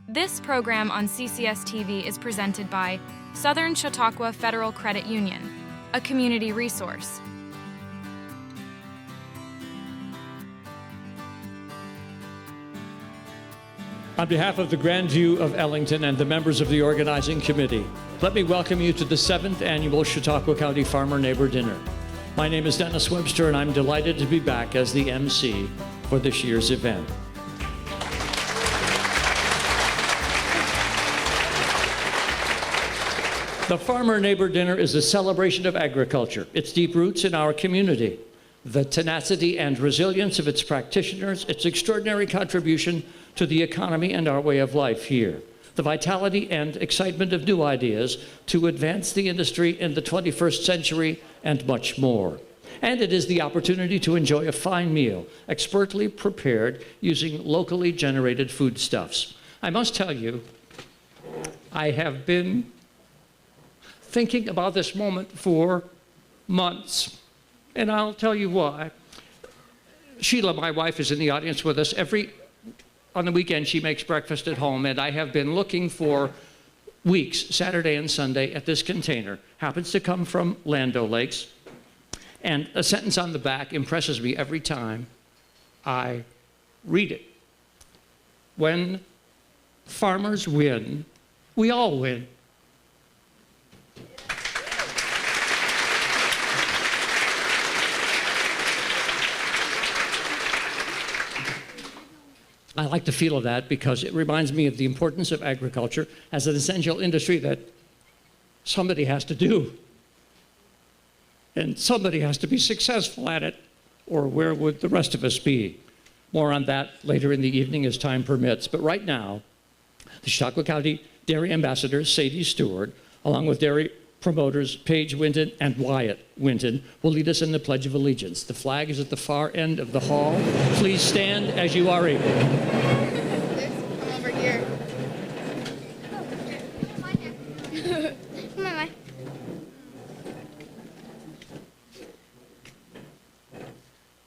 This program on CCS-TV is presented by Southern Chautauqua Federal Credit Union, a community resource. On behalf of the Grandview of Ellington and the members of the organizing committee, let me welcome you to the 7th Annual Chautauqua County Farmer-Neighbor Dinner. My name is Dennis Webster, and I'm delighted to be back as the MC for this year's event. The Farmer-Neighbor Dinner is a celebration of agriculture, its deep roots in our community, the tenacity and resilience of its practitioners, its extraordinary contribution to the economy and our way of life here, the vitality and excitement of new ideas to advance the industry in the 21st century, and much more. And it is the opportunity to enjoy a fine meal, expertly prepared using locally generated foodstuffs. I must tell you, I have been thinking about this moment for months, and I'll tell you why. Sheila, my wife, is in the audience with us. On the weekend, she makes breakfast at home, and I have been looking for weeks, Saturday and Sunday, at this container. Happens to come from Land O'Lakes, and a sentence on the back impresses me every time I read it. When farmers win, we all win. I like the feel of that because it reminds me of the importance of agriculture as an essential industry that somebody has to do. And somebody has to be successful at it, or where would the rest of us be? More on that later in the evening as time permits. But right now, the Chautauqua County Dairy Ambassador, Sadie Stewart, along with dairy promoters Paige Winton and Wyatt Winton, will lead us in the Pledge of Allegiance. The flag is at the far end of the hall. Please stand as you are able. Come over here. Come on, Mike.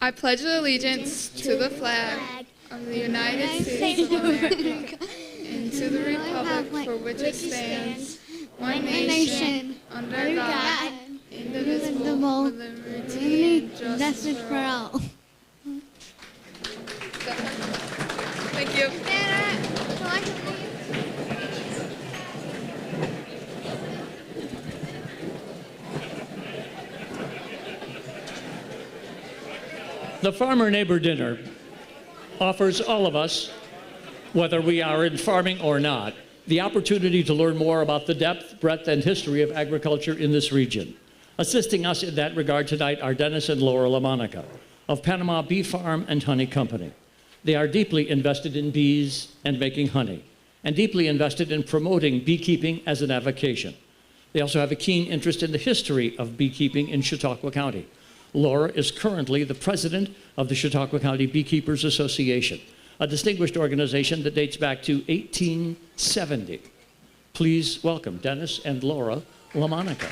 I pledge allegiance to the flag of the United States of America and to the republic for which it stands, one nation, under God, indivisible, with liberty and justice for all. Thank you. The Farmer-Neighbor Dinner offers all of us, whether we are in farming or not, the opportunity to learn more about the depth, breadth, and history of agriculture in this region. Assisting us in that regard tonight are Dennis and Laura LaMonica of Panama Bee Farm and Honey Company. They are deeply invested in bees and making honey, and deeply invested in promoting beekeeping as an avocation. They also have a keen interest in the history of beekeeping in Chautauqua County. Laura is currently the president of the Chautauqua County Beekeepers Association, a distinguished organization that dates back to 1870. Please welcome Dennis and Laura LaMonica.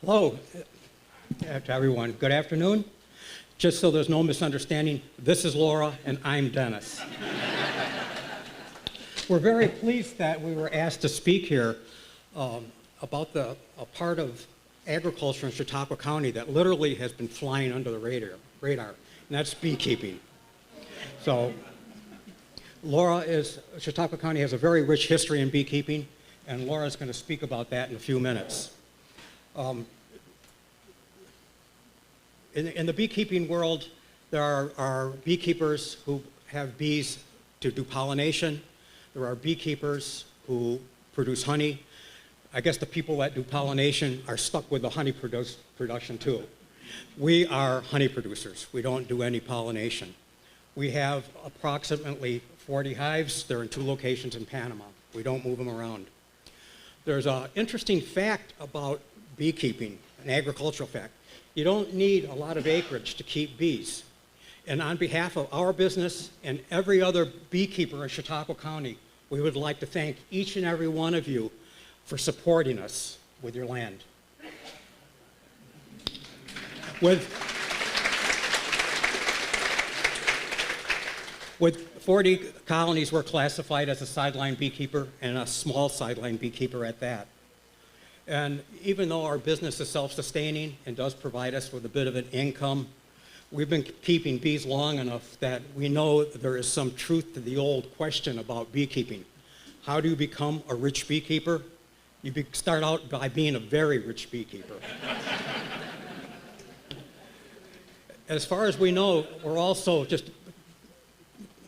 Hello to everyone. Good afternoon. Just so there's no misunderstanding, this is Laura and I'm Dennis. We're very pleased that we were asked to speak here about a part of agriculture in Chautauqua County that literally has been flying under the radar, and that's beekeeping. So Chautauqua County has a very rich history in beekeeping, and Laura's going to speak about that in a few minutes. In the beekeeping world, there are beekeepers who have bees to do pollination. There are beekeepers who produce honey. I guess the people that do pollination are stuck with the honey production too. We are honey producers. We don't do any pollination. We have approximately 40 hives. They're in 2 locations in Panama. We don't move them around. There's an interesting fact about beekeeping, an agricultural fact. You don't need a lot of acreage to keep bees. And on behalf of our business and every other beekeeper in Chautauqua County, we would like to thank each and every one of you for supporting us with your land. With 40 colonies, we're classified as a sideline beekeeper and a small sideline beekeeper at that. And even though our business is self-sustaining and does provide us with a bit of an income, we've been keeping bees long enough that we know there is some truth to the old question about beekeeping. How do you become a rich beekeeper? You start out by being a very rich beekeeper. As far as we know, we're also just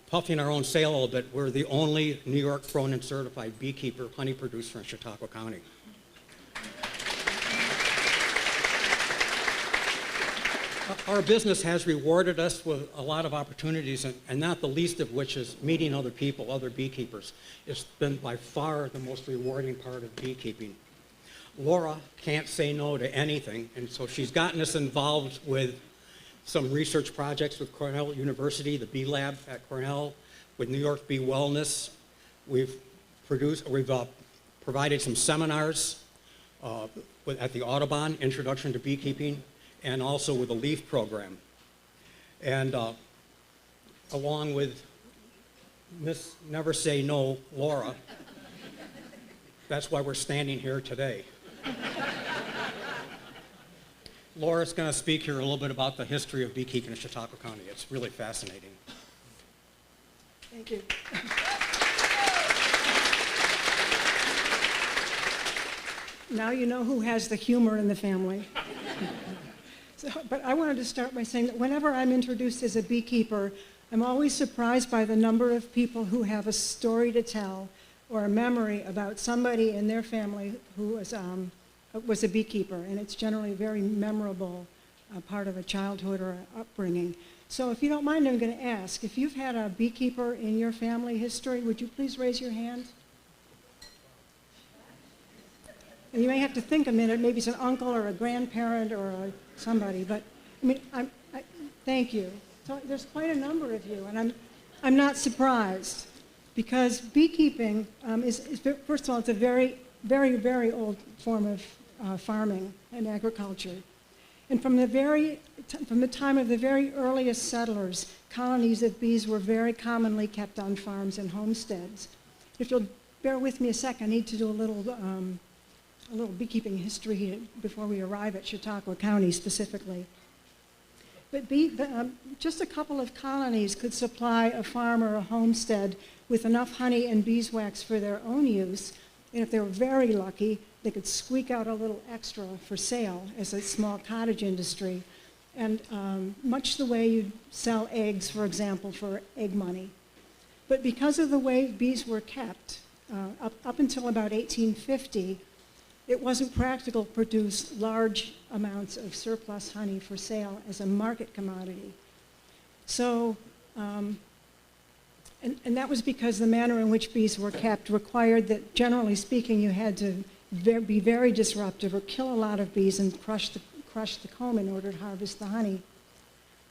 puffing our own sail a little bit. We're the only New York Cronin certified beekeeper, honey producer in Chautauqua County. Our business has rewarded us with a lot of opportunities, and not the least of which is meeting other people, other beekeepers. It's been by far the most rewarding part of beekeeping. Laura can't say no to anything, and so she's gotten us involved with some research projects with Cornell University, the Bee Lab at Cornell, with New York Bee Wellness. We've provided some seminars at the Audubon, Introduction to Beekeeping, and also with the LEAF program. And along with Miss Never Say No, Laura, that's why we're standing here today. Laura's going to speak here a little bit about the history of beekeeping in Chautauqua County. It's really fascinating. Thank you. Now you know who has the humor in the family. But I wanted to start by saying that whenever I'm introduced as a beekeeper, I'm always surprised by the number of people who have a story to tell or a memory about somebody in their family who was a beekeeper, and it's generally a very memorable part of a childhood or upbringing. So if you don't mind, I'm going to ask, if you've had a beekeeper in your family history, would you please raise your hand? And you may have to think a minute, maybe it's an uncle or a grandparent or somebody, but I mean, thank you. So there's quite a number of you, and I'm not surprised, because beekeeping is, first of all, it's a very, very, very old form of farming and agriculture. And from the time of the very earliest settlers, colonies of bees were very commonly kept on farms and homesteads. If you'll bear with me a second, I need to do a little beekeeping history here before we arrive at Chautauqua County specifically. But just a couple of colonies could supply a farm or a homestead with enough honey and beeswax for their own use, and if they were very lucky, they could squeak out a little extra for sale as a small cottage industry, and much the way you'd sell eggs, for example, for egg money. But because of the way bees were kept, up until about 1850, it wasn't practical to produce large amounts of surplus honey for sale as a market commodity. So, and that was because the manner in which bees were kept required that, generally speaking, you had to be very disruptive or kill a lot of bees and crush the comb in order to harvest the honey.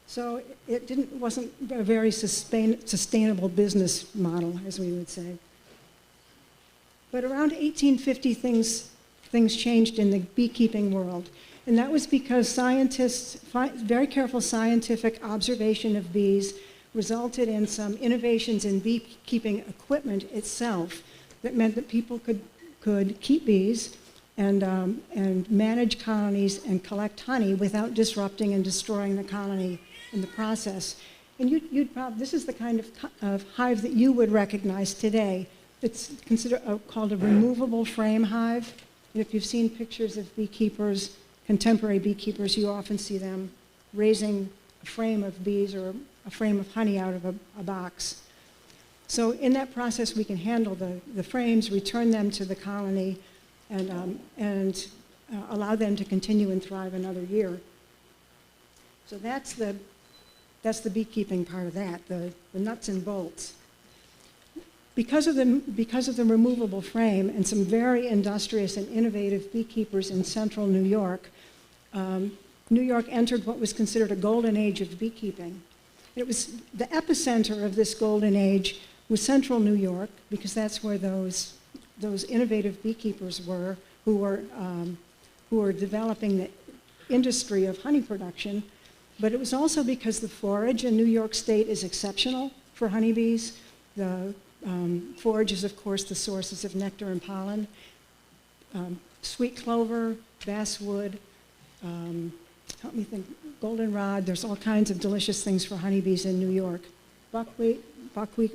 So it wasn't a very sustainable business model, as we would say. But around 1850, things changed in the beekeeping world. And that was because scientists, very careful scientific observation of bees resulted in some innovations in beekeeping equipment itself that meant that people could keep bees and manage colonies and collect honey without disrupting and destroying the colony in the process. And this is the kind of hive that you would recognize today. It's called a removable frame hive. And if you've seen pictures of beekeepers, contemporary beekeepers, you often see them raising a frame of bees or a frame of honey out of a box. So in that process, we can handle the frames, return them to the colony, and allow them to continue and thrive another year. So that's the beekeeping part of that, the nuts and bolts. Because of the removable frame and some very industrious and innovative beekeepers in central New York, New York entered what was considered a golden age of beekeeping. It was the epicenter of this golden age was central New York, because that's where those innovative beekeepers were who were developing the industry of honey production. But it was also because the forage in New York State is exceptional for honeybees. The forage is, of course, the sources of nectar and pollen. Sweet clover, basswood, help me think, goldenrod. There's all kinds of delicious things for honeybees in New York. Buckwheat,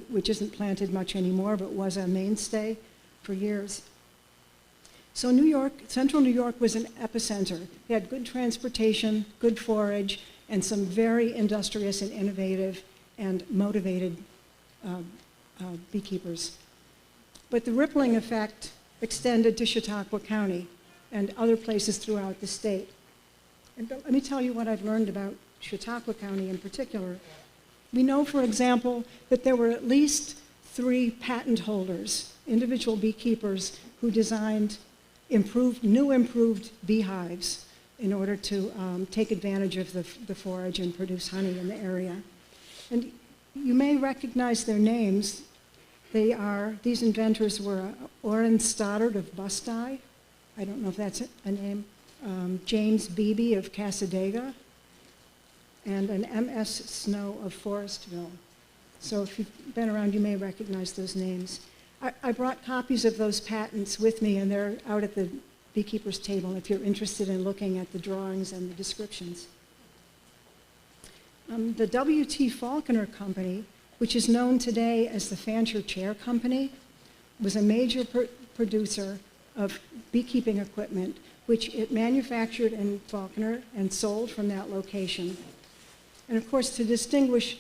which isn't planted much anymore, but was a mainstay for years. So New York, central New York was an epicenter. It had good transportation, good forage, and some very industrious and innovative and motivated beekeepers. But the rippling effect extended to Chautauqua County and other places throughout the state. And let me tell you what I've learned about Chautauqua County in particular. We know, for example, that there were at least 3 patent holders, individual beekeepers, who designed new improved beehives in order to take advantage of the forage and produce honey in the area. And you may recognize their names. These inventors were Orrin Stoddard of Bustye. I don't know if that's a name. James Beebe of Cassadaga, and an M.S. Snow of Forestville. So if you've been around, you may recognize those names. I brought copies of those patents with me, and they're out at the beekeeper's table if you're interested in looking at the drawings and the descriptions. The W.T. Falconer Company, which is known today as the Fancher Chair Company, was a major producer of beekeeping equipment, which it manufactured in Falconer and sold from that location. And of course, to distinguish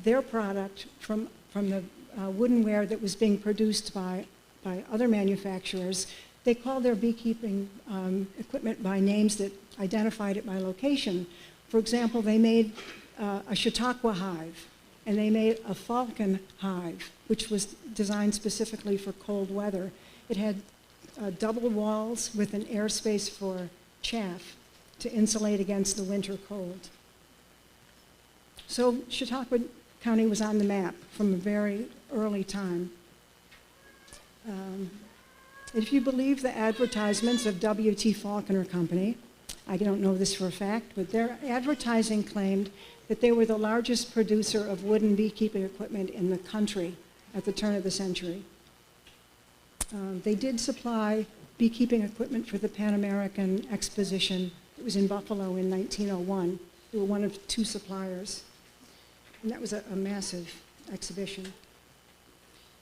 their product from the woodenware that was being produced by other manufacturers, they called their beekeeping equipment by names that identified it by location. For example, they made a Chautauqua hive, and they made a Falcon hive, which was designed specifically for cold weather. It had double walls with an airspace for chaff to insulate against the winter cold. So Chautauqua County was on the map from a very early time. If you believe the advertisements of W.T. Falconer Company, I don't know this for a fact, but their advertising claimed that they were the largest producer of wooden beekeeping equipment in the country at the turn of the century. They did supply beekeeping equipment for the Pan American Exposition. It was in Buffalo in 1901. They were one of 2 suppliers. And that was a massive exhibition.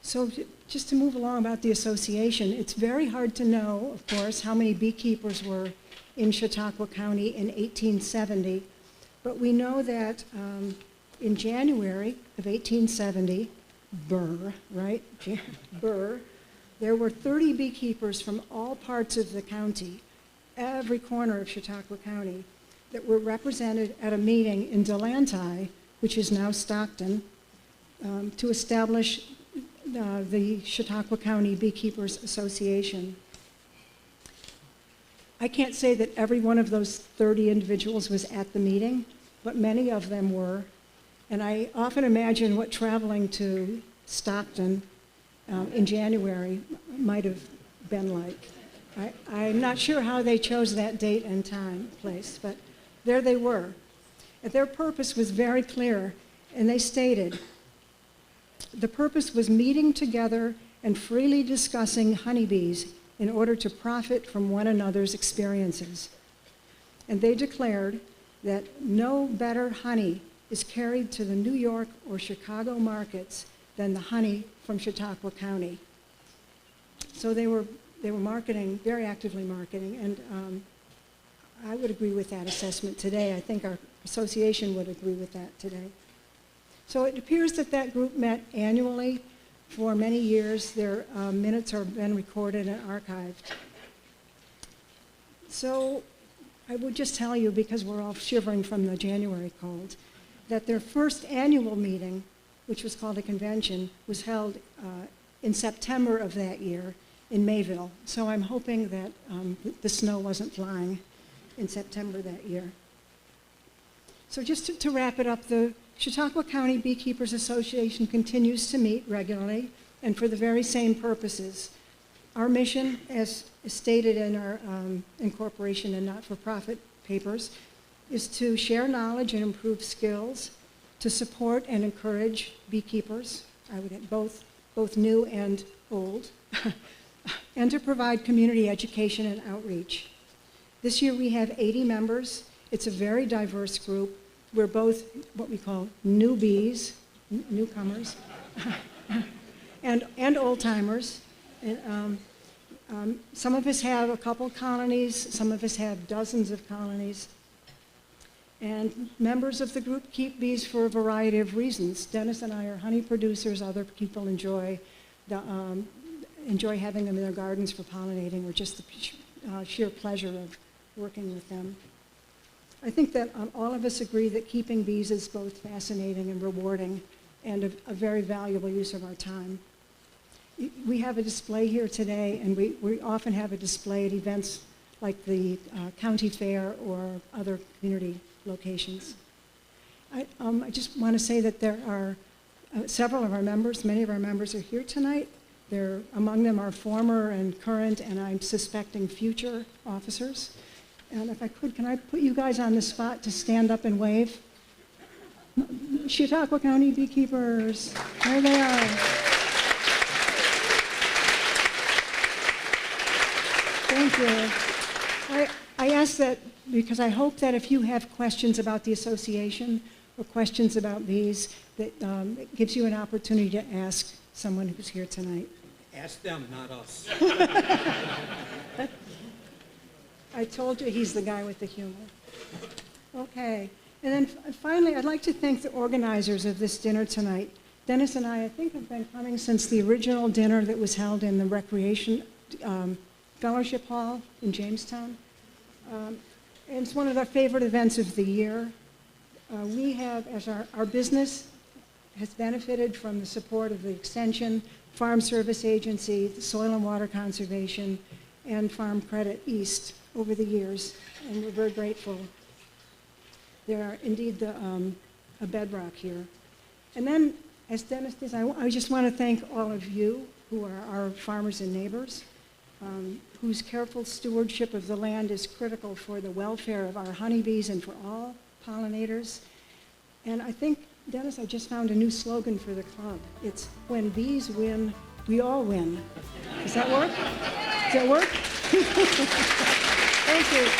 So just to move along about the association, it's very hard to know, of course, how many beekeepers were in Chautauqua County in 1870. But we know that in January of 1870, there were 30 beekeepers from all parts of the county, every corner of Chautauqua County, that were represented at a meeting in Delanti, which is now Stockton, to establish the Chautauqua County Beekeepers Association. I can't say that every one of those 30 individuals was at the meeting, but many of them were. And I often imagine what traveling to Stockton in January might have been like. I'm not sure how they chose that date and time, place, but there they were. And their purpose was very clear, and they stated, the purpose was meeting together and freely discussing honeybees in order to profit from one another's experiences. And they declared that no better honey is carried to the New York or Chicago markets than the honey from Chautauqua County. So they were marketing, very actively marketing, and I would agree with that assessment today. I think our association would agree with that today. So it appears that that group met annually for many years. Their minutes have been recorded and archived. So I would just tell you, because we're all shivering from the January cold, that their first annual meeting, which was called a convention, was held in September of that year in Mayville. So I'm hoping that the snow wasn't flying in September that year. So just to wrap it up, the Chautauqua County Beekeepers Association continues to meet regularly and for the very same purposes. Our mission, as stated in our incorporation and not-for-profit papers, is to share knowledge and improve skills, to support and encourage beekeepers, I would add both new and old, and to provide community education and outreach. This year we have 80 members. It's a very diverse group. We're both what we call newbies, newcomers, and old-timers. And, some of us have a couple colonies, some of us have dozens of colonies. And members of the group keep bees for a variety of reasons. Dennis and I are honey producers. Other people enjoy having them in their gardens for pollinating, or just the sheer pleasure of working with them. I think that all of us agree that keeping bees is both fascinating and rewarding, and a very valuable use of our time. We have a display here today, and we often have a display at events like the county fair or other community locations. I just want to say that there are several of our members, many of our members are here tonight. Among them are former and current, and I'm suspecting future officers. And if I could, can I put you guys on the spot to stand up and wave? Chautauqua County Beekeepers, there they are. Thank you. I ask that because I hope that if you have questions about the association or questions about bees, that it gives you an opportunity to ask someone who's here tonight. Ask them, not us. I told you he's the guy with the humor. Okay. And then finally, I'd like to thank the organizers of this dinner tonight. Dennis and I think, have been coming since the original dinner that was held in the Recreation Fellowship Hall in Jamestown. And it's one of our favorite events of the year. We have, as our business has benefited from the support of the Extension, Farm Service Agency, the Soil and Water Conservation, and Farm Credit East over the years, and we're very grateful. They are indeed a bedrock here. And then, as Dennis did, I just want to thank all of you who are our farmers and neighbors, whose careful stewardship of the land is critical for the welfare of our honeybees and for all pollinators. And I think, Dennis, I just found a new slogan for the club. It's when bees win, we all win. Does that work? Does that work? Thank you.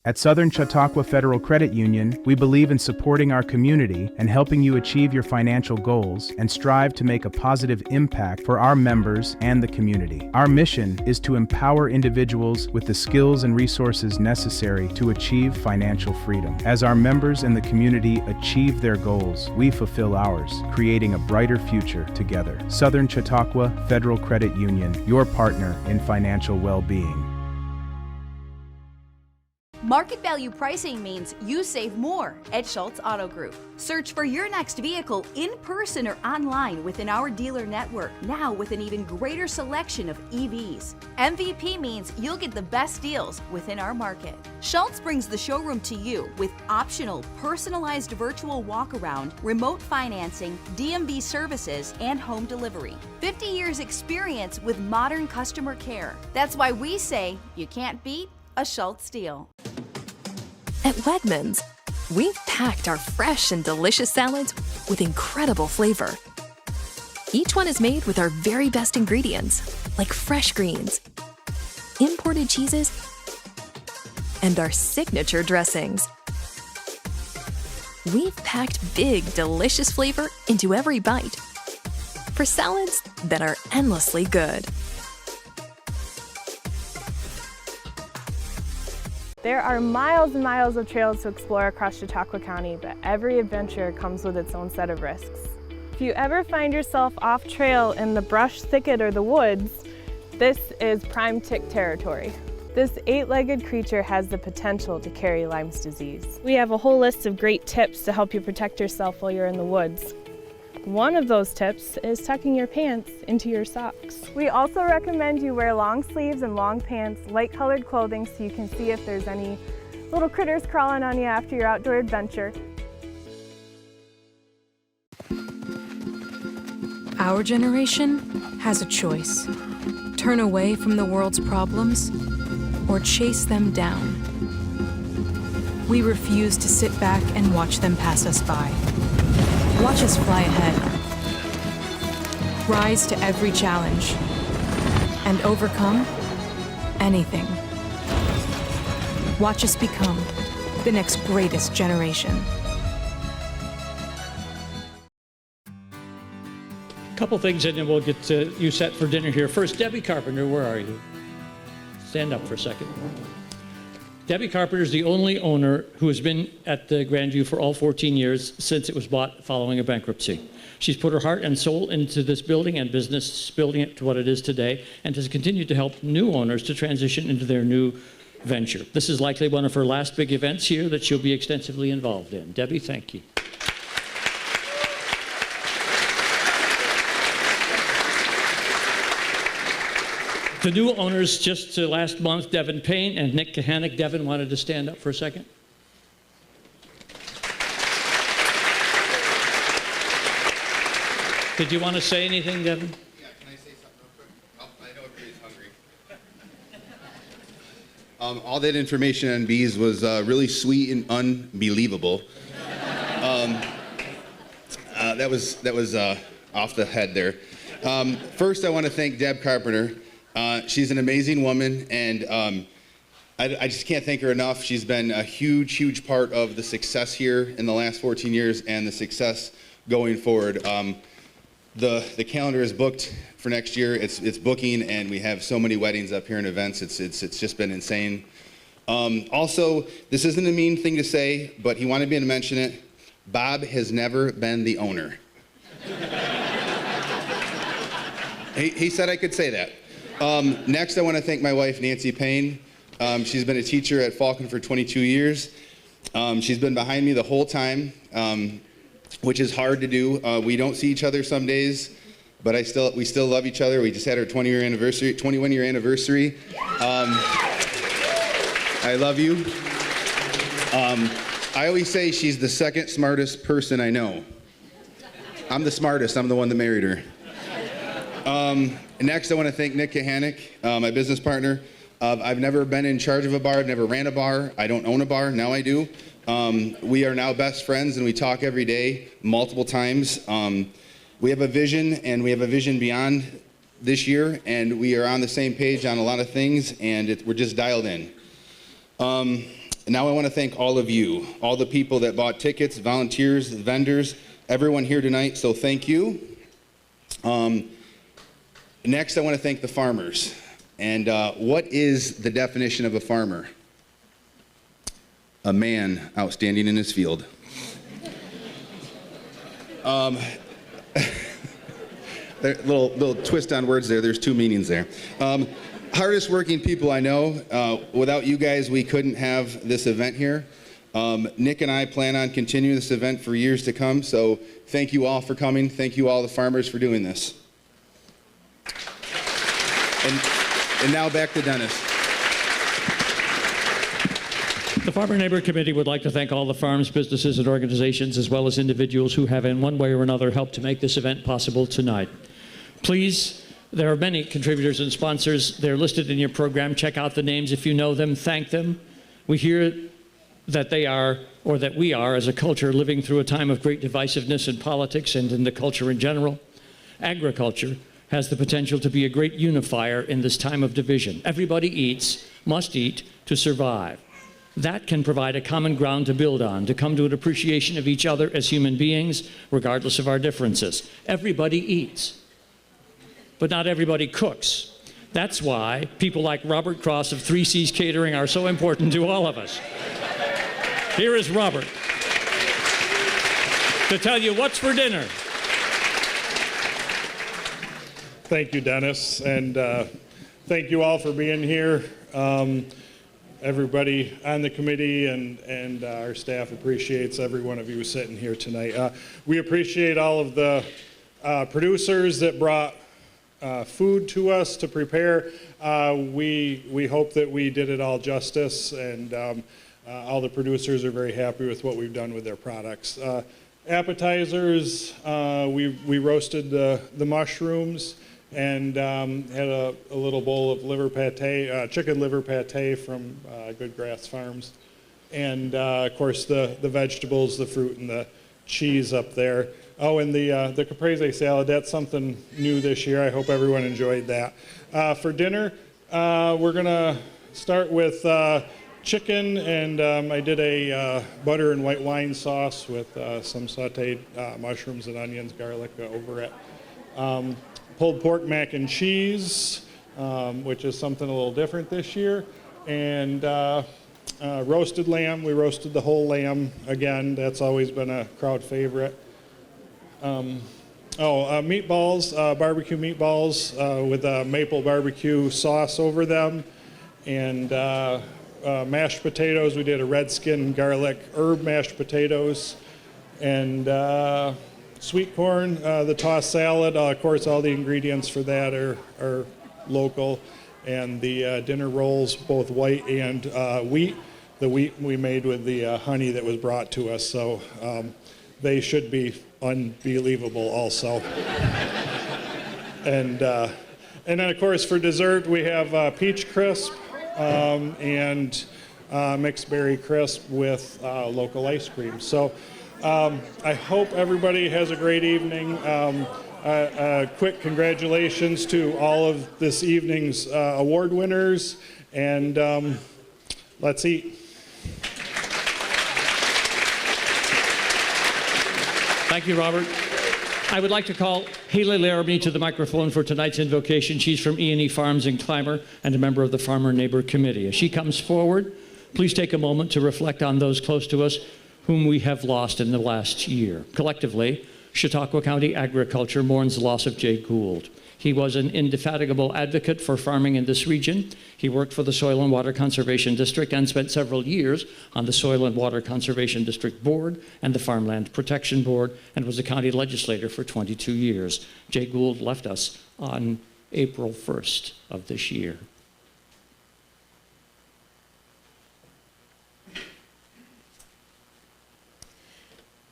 At Southern Chautauqua Federal Credit Union, we believe in supporting our community and helping you achieve your financial goals and strive to make a positive impact for our members and the community. Our mission is to empower individuals with the skills and resources necessary to achieve financial freedom. As our members and the community achieve their goals, we fulfill ours, creating a brighter future together. Southern Chautauqua Federal Credit Union, your partner in financial well-being. Market value pricing means you save more at Schultz Auto Group. Search for your next vehicle in person or online within our dealer network, now with an even greater selection of EVs. MVP means you'll get the best deals within our market. Schultz brings the showroom to you with optional, personalized virtual walk-around, remote financing, DMV services, and home delivery. 50 years experience with modern customer care. That's why we say you can't beat a Schultz deal. At Wegmans, we've packed our fresh and delicious salads with incredible flavor. Each one is made with our very best ingredients, like fresh greens, imported cheeses, and our signature dressings. We've packed big, delicious flavor into every bite for salads that are endlessly good. There are miles and miles of trails to explore across Chautauqua County, but every adventure comes with its own set of risks. If you ever find yourself off trail in the brush, thicket, or the woods, this is prime tick territory. This 8-legged creature has the potential to carry Lyme's disease. We have a whole list of great tips to help you protect yourself while you're in the woods. One of those tips is tucking your pants into your socks. We also recommend you wear long sleeves and long pants, light colored clothing so you can see if there's any little critters crawling on you after your outdoor adventure. Our generation has a choice: turn away from the world's problems or chase them down. We refuse to sit back and watch them pass us by. Watch us fly ahead. Rise to every challenge and overcome anything. Watch us become the next greatest generation. Couple things and then we'll get you set for dinner here. First, Debbie Carpenter, where are you? Stand up for a second. Debbie Carpenter is the only owner who has been at the Grandview for all 14 years since it was bought following a bankruptcy. She's put her heart and soul into this building and business, building it to what it is today, and has continued to help new owners to transition into their new venture. This is likely one of her last big events here that she'll be extensively involved in. Debbie, thank you. The new owners just last month, Devin Payne and Nick Kahanick. Devin wanted to stand up for a second. Did you want to say anything, Devin? Yeah, can I say something real quick? I know everybody's hungry. All that information on bees was really sweet and unbelievable. That was off the head there. First, I want to thank Deb Carpenter. She's an amazing woman, and I just can't thank her enough. She's been a huge, huge part of the success here in the last 14 years and the success going forward. The calendar is booked for next year. It's booking, and we have so many weddings up here and events. It's just been insane. Also, this isn't a mean thing to say, but he wanted me to mention it. Bob has never been the owner. He said I could say that. Next, I want to thank my wife, Nancy Payne. She's been a teacher at Falcon for 22 years. She's been behind me the whole time, which is hard to do. We don't see each other some days, but we still love each other. We just had our 21-year anniversary. I love you. I always say she's the second smartest person I know. I'm the smartest. I'm the one that married her. Next, I want to thank Nick Kahanick, my business partner. I've never been in charge of a bar. I've never ran a bar. I don't own a bar. Now I do. We are now best friends, and we talk every day, multiple times. We have a vision, and we have a vision beyond this year, and we are on the same page on a lot of things, and we're just dialed in. Now I want to thank all of you, all the people that bought tickets, volunteers, vendors, everyone here tonight, so thank you. Next, I want to thank the farmers. And what is the definition of a farmer? A man outstanding in his field. Little twist on words there. There's two meanings there. Hardest working people I know. Without you guys, we couldn't have this event here. Nick and I plan on continuing this event for years to come. So thank you all for coming. Thank you all the farmers for doing this. And now back to Dennis. The Farmer-Neighbor Committee would like to thank all the farms, businesses, and organizations, as well as individuals who have in one way or another helped to make this event possible tonight. Please, there are many contributors and sponsors. They're listed in your program. Check out the names if you know them. Thank them. We hear that they are, or that we are, as a culture, living through a time of great divisiveness in politics and in the culture in general. Agriculture has the potential to be a great unifier in this time of division. Everybody eats, must eat, to survive. That can provide a common ground to build on, to come to an appreciation of each other as human beings, regardless of our differences. Everybody eats, but not everybody cooks. That's why people like Robert Cross of 3C's Catering are so important to all of us. Here is Robert to tell you what's for dinner. Thank you, Dennis, and thank you all for being here. Everybody on the committee and our staff appreciates every one of you sitting here tonight. We appreciate all of the producers that brought food to us to prepare. We hope that we did it all justice, and all the producers are very happy with what we've done with their products. Appetizers, we roasted the mushrooms and had a little bowl of liver pate, chicken liver pate from Good Grass Farms. And of course the vegetables, the fruit, and the cheese up there. Oh, and the caprese salad, that's something new this year. I hope everyone enjoyed that. For dinner, we're gonna start with chicken, and I did a butter and white wine sauce with some sauteed mushrooms and onions, garlic over it. Pulled pork mac and cheese, which is something a little different this year. And roasted lamb, we roasted the whole lamb again. That's always been a crowd favorite. Meatballs, barbecue meatballs with a maple barbecue sauce over them. And mashed potatoes, we did a red skin garlic herb mashed potatoes. And sweet corn, the tossed salad, of course all the ingredients for that are local. And the dinner rolls, both white and wheat. The wheat we made with the honey that was brought to us, so they should be unbelievable also. And then of course for dessert we have peach crisp and mixed berry crisp with local ice cream. So I hope everybody has a great evening. Quick congratulations to all of this evening's award winners, and let's eat. Thank you, Robert. I would like to call Haley Laramie to the microphone for tonight's invocation. She's from E&E Farms in Clymer and a member of the Farmer-Neighbor Committee. As she comes forward, please take a moment to reflect on those close to us whom we have lost in the last year. Collectively, Chautauqua County Agriculture mourns the loss of Jay Gould. He was an indefatigable advocate for farming in this region. He worked for the Soil and Water Conservation District and spent several years on the Soil and Water Conservation District Board and the Farmland Protection Board, and was a county legislator for 22 years. Jay Gould left us on April 1st of this year.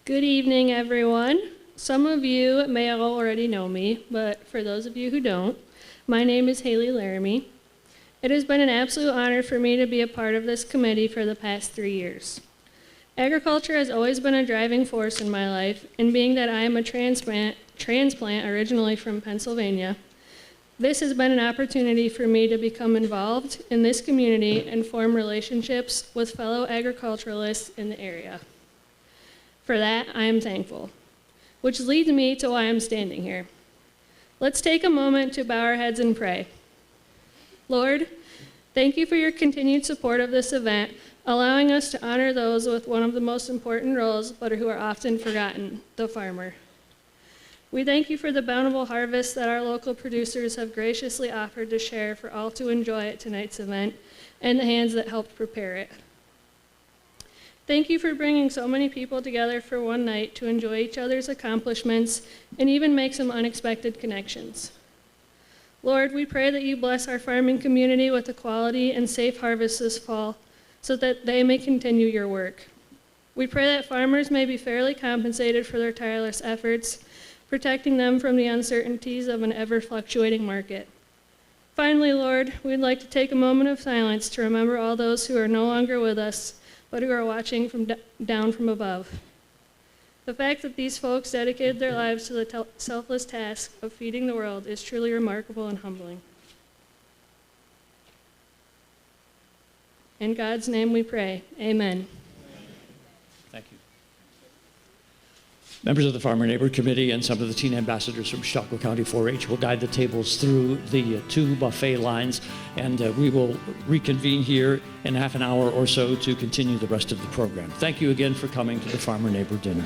Good evening, everyone. Some of you may already know me, but for those of you who don't, my name is Haley Laramie. It has been an absolute honor for me to be a part of this committee for the past 3 years. Agriculture has always been a driving force in my life, and being that I am a transplant originally from Pennsylvania, this has been an opportunity for me to become involved in this community and form relationships with fellow agriculturalists in the area. For that, I am thankful. Which leads me to why I'm standing here. Let's take a moment to bow our heads and pray. Lord, thank you for your continued support of this event, allowing us to honor those with one of the most important roles, but who are often forgotten, the farmer. We thank you for the bountiful harvest that our local producers have graciously offered to share for all to enjoy at tonight's event, and the hands that helped prepare it. Thank you for bringing so many people together for one night to enjoy each other's accomplishments and even make some unexpected connections. Lord, we pray that you bless our farming community with a quality and safe harvest this fall so that they may continue your work. We pray that farmers may be fairly compensated for their tireless efforts, protecting them from the uncertainties of an ever-fluctuating market. Finally, Lord, we'd like to take a moment of silence to remember all those who are no longer with us, but who are watching down from above. The fact that these folks dedicated their lives to the selfless task of feeding the world is truly remarkable and humbling. In God's name we pray, amen. Thank you. Members of the Farmer-Neighbor Committee and some of the teen ambassadors from Chautauqua County 4-H will guide the tables through the two buffet lines, and we will reconvene here in half an hour or so to continue the rest of the program. Thank you again for coming to the Farmer-Neighbor Dinner.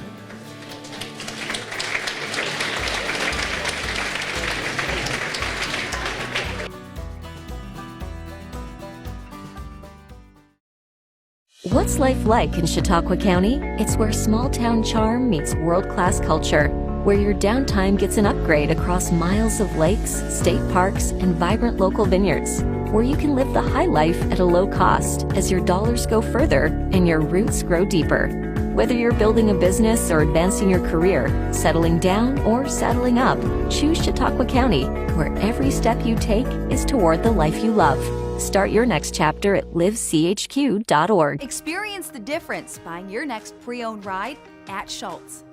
What's life like in Chautauqua County? It's where small-town charm meets world-class culture. where your downtime gets an upgrade across miles of lakes, state parks, and vibrant local vineyards, where you can live the high life at a low cost as your dollars go further and your roots grow deeper. Whether you're building a business or advancing your career, settling down or settling up, choose Chautauqua County, where every step you take is toward the life you love. Start your next chapter at livechq.org. Experience the difference buying your next pre-owned ride at Schultz.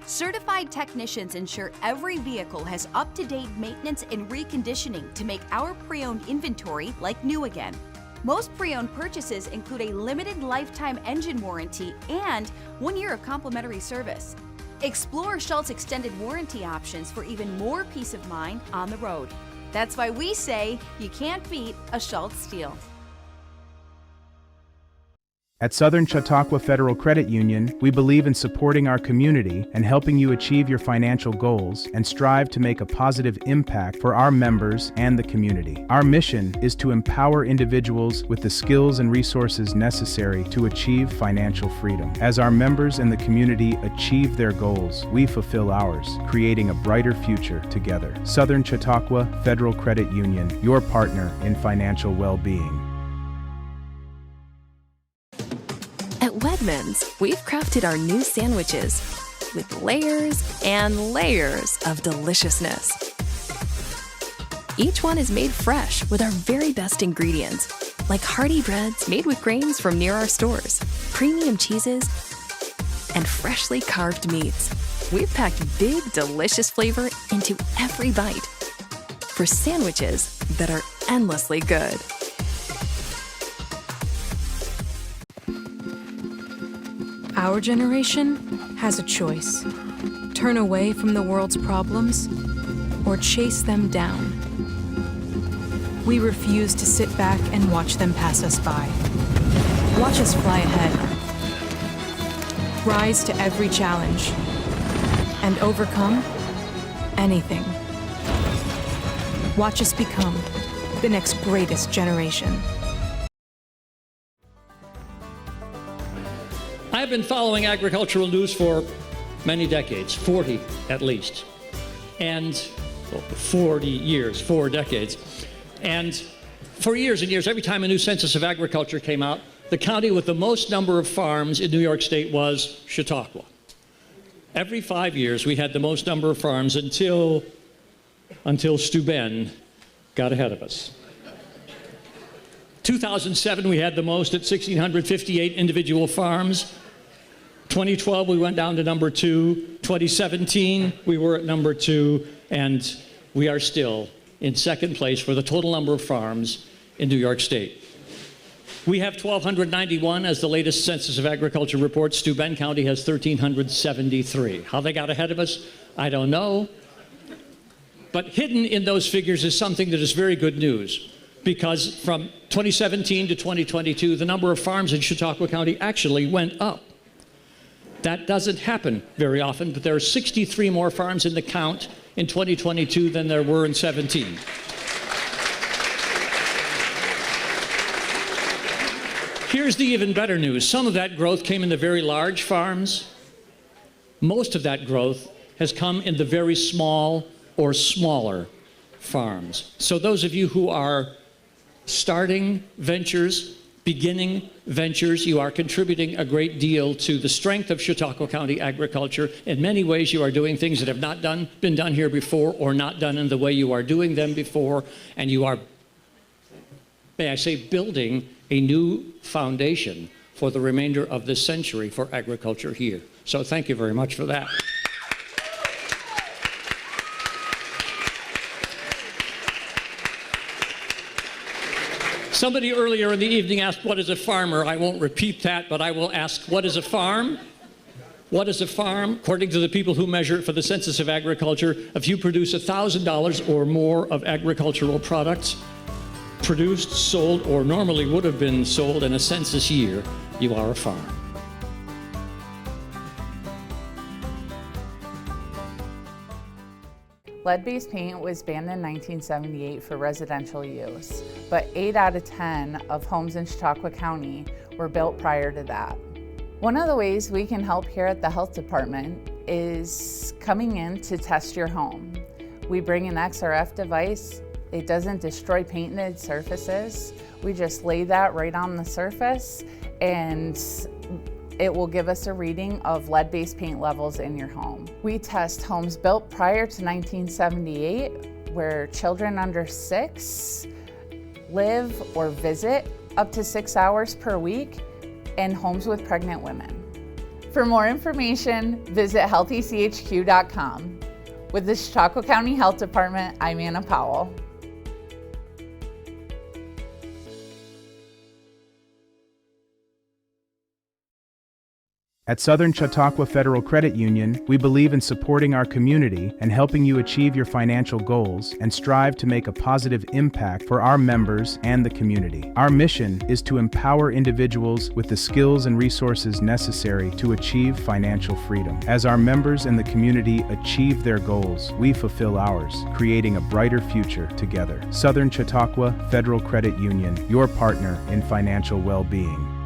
Certified technicians ensure every vehicle has up-to-date maintenance and reconditioning to make our pre-owned inventory like new again. Most pre-owned purchases include a limited lifetime engine warranty and 1 year of complimentary service. Explore Schultz extended warranty options for even more peace of mind on the road. That's why we say you can't beat a Schultz deal. At Southern Chautauqua Federal Credit Union, we believe in supporting our community and helping you achieve your financial goals and strive to make a positive impact for our members and the community. Our mission is to empower individuals with the skills and resources necessary to achieve financial freedom. As our members and the community achieve their goals, we fulfill ours, creating a brighter future together. Southern Chautauqua Federal Credit Union, your partner in financial well-being. At Wegmans, we've crafted our new sandwiches with layers and layers of deliciousness. Each one is made fresh with our very best ingredients, like hearty breads made with grains from near our stores, premium cheeses, and freshly carved meats. We've packed big, delicious flavor into every bite for sandwiches that are endlessly good. Our generation has a choice. Turn away from the world's problems or chase them down. We refuse to sit back and watch them pass us by. Watch us fly ahead. Rise to every challenge and overcome anything. Watch us become the next greatest generation. I've been following agricultural news for many decades, 40 at least, and 40 years, 4 decades. And for years and years, every time a new census of agriculture came out, the county with the most number of farms in New York State was Chautauqua. Every 5 years, we had the most number of farms until Steuben got ahead of us. 2007, we had the most at 1,658 individual farms. 2012, we went down to number 2. 2017, we were at number 2, and we are still in second place for the total number of farms in New York State. We have 1,291 as the latest Census of Agriculture report. Steuben County has 1,373. How they got ahead of us, I don't know. But hidden in those figures is something that is very good news, because from 2017 to 2022, the number of farms in Chautauqua County actually went up. That doesn't happen very often, but there are 63 more farms in the count in 2022 than there were in 17. Here's the even better news. Some of that growth came in the very large farms. Most of that growth has come in the very small or smaller farms. So those of you who are starting ventures, beginning ventures, you are contributing a great deal to the strength of Chautauqua County agriculture. In many ways, you are doing things that have not been done here before, or not done in the way you are doing them before, and you are, may I say, building a new foundation for the remainder of this century for agriculture here. So thank you very much for that. Somebody earlier in the evening asked, what is a farmer? I won't repeat that, but I will ask, what is a farm? What is a farm? According to the people who measure it for the Census of Agriculture, if you produce $1,000 or more of agricultural products, produced, sold, or normally would have been sold in a census year, you are a farm. Lead-based paint was banned in 1978 for residential use, but 8 out of 10 of homes in Chautauqua County were built prior to that. One of the ways we can help here at the Health Department is coming in to test your home. We bring an XRF device. It doesn't destroy painted surfaces. We just lay that right on the surface and it will give us a reading of lead-based paint levels in your home. We test homes built prior to 1978 where children under 6 live or visit up to 6 hours per week, and homes with pregnant women. For more information, visit healthychq.com. With the Chautauqua County Health Department, I'm Anna Powell. At Southern Chautauqua Federal Credit Union, we believe in supporting our community and helping you achieve your financial goals and strive to make a positive impact for our members and the community. Our mission is to empower individuals with the skills and resources necessary to achieve financial freedom. As our members and the community achieve their goals, we fulfill ours, creating a brighter future together. Southern Chautauqua Federal Credit Union, your partner in financial well-being.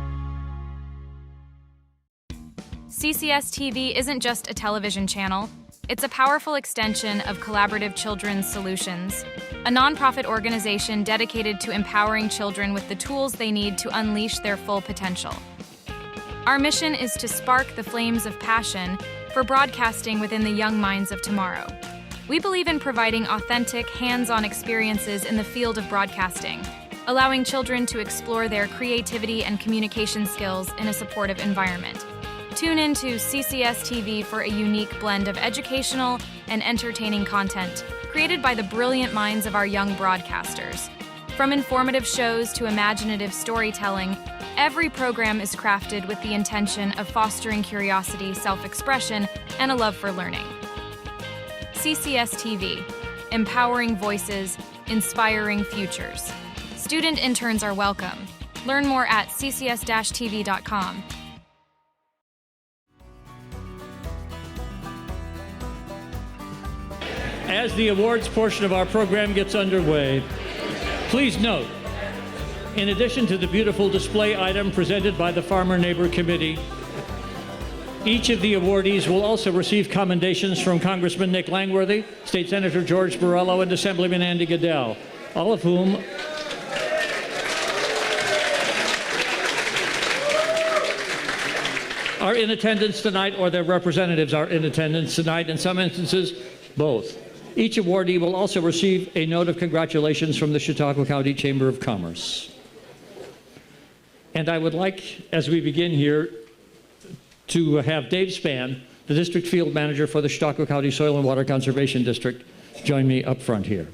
CCS-TV isn't just a television channel. It's a powerful extension of Collaborative Children's Solutions, a nonprofit organization dedicated to empowering children with the tools they need to unleash their full potential. Our mission is to spark the flames of passion for broadcasting within the young minds of tomorrow. We believe in providing authentic, hands-on experiences in the field of broadcasting, allowing children to explore their creativity and communication skills in a supportive environment. Tune into CCS-TV for a unique blend of educational and entertaining content created by the brilliant minds of our young broadcasters. From informative shows to imaginative storytelling, every program is crafted with the intention of fostering curiosity, self-expression, and a love for learning. CCS-TV, empowering voices, inspiring futures. Student interns are welcome. Learn more at ccs-tv.com. As the awards portion of our program gets underway, please note, in addition to the beautiful display item presented by the Farmer-Neighbor Committee, each of the awardees will also receive commendations from Congressman Nick Langworthy, State Senator George Borrello, and Assemblyman Andy Goodell, all of whom are in attendance tonight, or their representatives are in attendance tonight, in some instances, both. Each awardee will also receive a note of congratulations from the Chautauqua County Chamber of Commerce. And I would like, as we begin here, to have Dave Spann, the District Field Manager for the Chautauqua County Soil and Water Conservation District, join me up front here.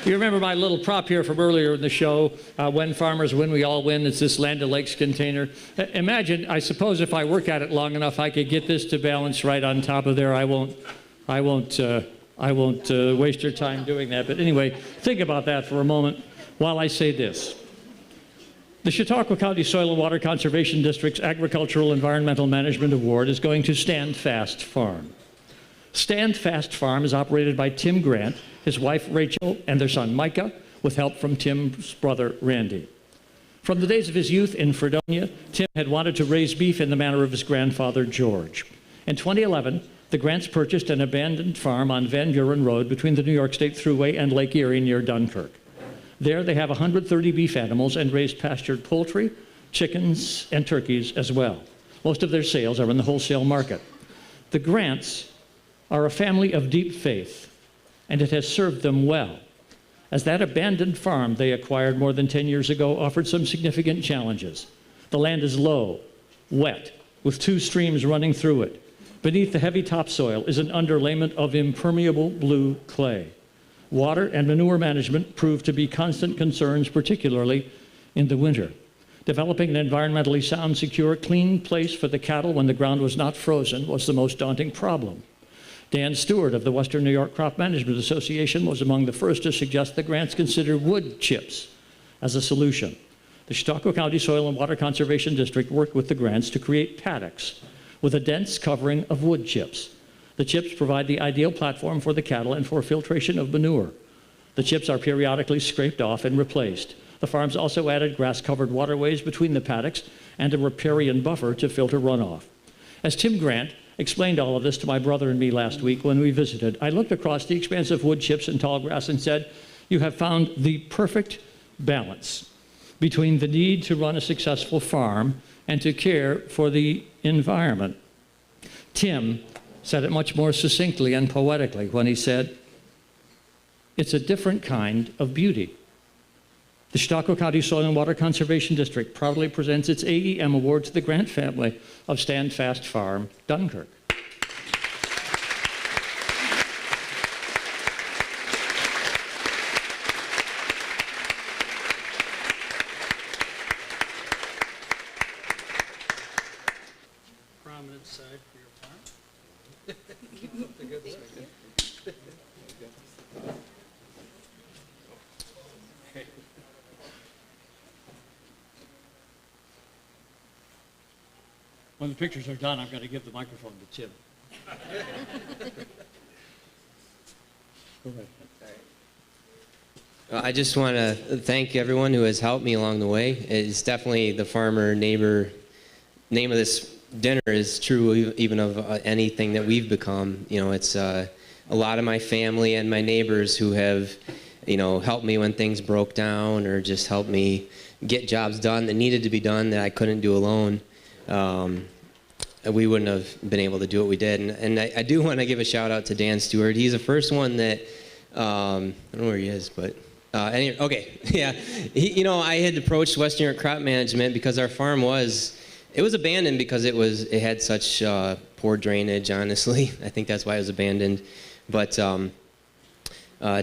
You remember my little prop here from earlier in the show, when farmers win, we all win. It's this Land O'Lakes container. Imagine, I suppose if I work at it long enough, I could get this to balance right on top of there. I won't waste your time doing that. But anyway, think about that for a moment while I say this. The Chautauqua County Soil and Water Conservation District's Agricultural Environmental Management Award is going to Stand Fast Farm. Stand Fast Farm is operated by Tim Grant, his wife Rachel, and their son Micah, with help from Tim's brother Randy. From the days of his youth in Fredonia, Tim had wanted to raise beef in the manner of his grandfather George. In 2011, the Grants purchased an abandoned farm on Van Buren Road between the New York State Thruway and Lake Erie near Dunkirk. There they have 130 beef animals and raise pastured poultry, chickens, and turkeys as well. Most of their sales are in the wholesale market. The Grants are a family of deep faith, and it has served them well, as that abandoned farm they acquired more than 10 years ago offered some significant challenges. The land is low, wet, with 2 streams running through it. Beneath the heavy topsoil is an underlayment of impermeable blue clay. Water and manure management proved to be constant concerns, particularly in the winter. Developing an environmentally sound, secure, clean place for the cattle when the ground was not frozen was the most daunting problem. Dan Stewart of the Western New York Crop Management Association was among the first to suggest the Grants consider wood chips as a solution. The Chautauqua County Soil and Water Conservation District worked with the Grants to create paddocks with a dense covering of wood chips. The chips provide the ideal platform for the cattle and for filtration of manure. The chips are periodically scraped off and replaced. The farms also added grass-covered waterways between the paddocks and a riparian buffer to filter runoff. As Tim Grant explained all of this to my brother and me last week when we visited, I looked across the expanse of wood chips and tall grass and said, "You have found the perfect balance between the need to run a successful farm and to care for the environment." Tim said it much more succinctly and poetically when he said, "It's a different kind of beauty." The Chautauqua County Soil and Water Conservation District proudly presents its AEM Award to the Grant family of Standfast Farm, Dunkirk. Prominent side for your farm. When the pictures are done, I've got to give the microphone to Tim. Go ahead. I just want to thank everyone who has helped me along the way. It's definitely the farmer-neighbor. Name of this dinner is true even of anything that we've become. You know, it's a lot of my family and my neighbors who have, you know, helped me when things broke down or just helped me get jobs done that needed to be done that I couldn't do alone. We wouldn't have been able to do what we did. And I do want to give a shout out to Dan Stewart. He's the first one that, I don't know where he is, but anyway, okay, yeah. You know, I had approached Western York Crop Management because our farm was abandoned because it had such poor drainage, honestly. I think that's why it was abandoned. But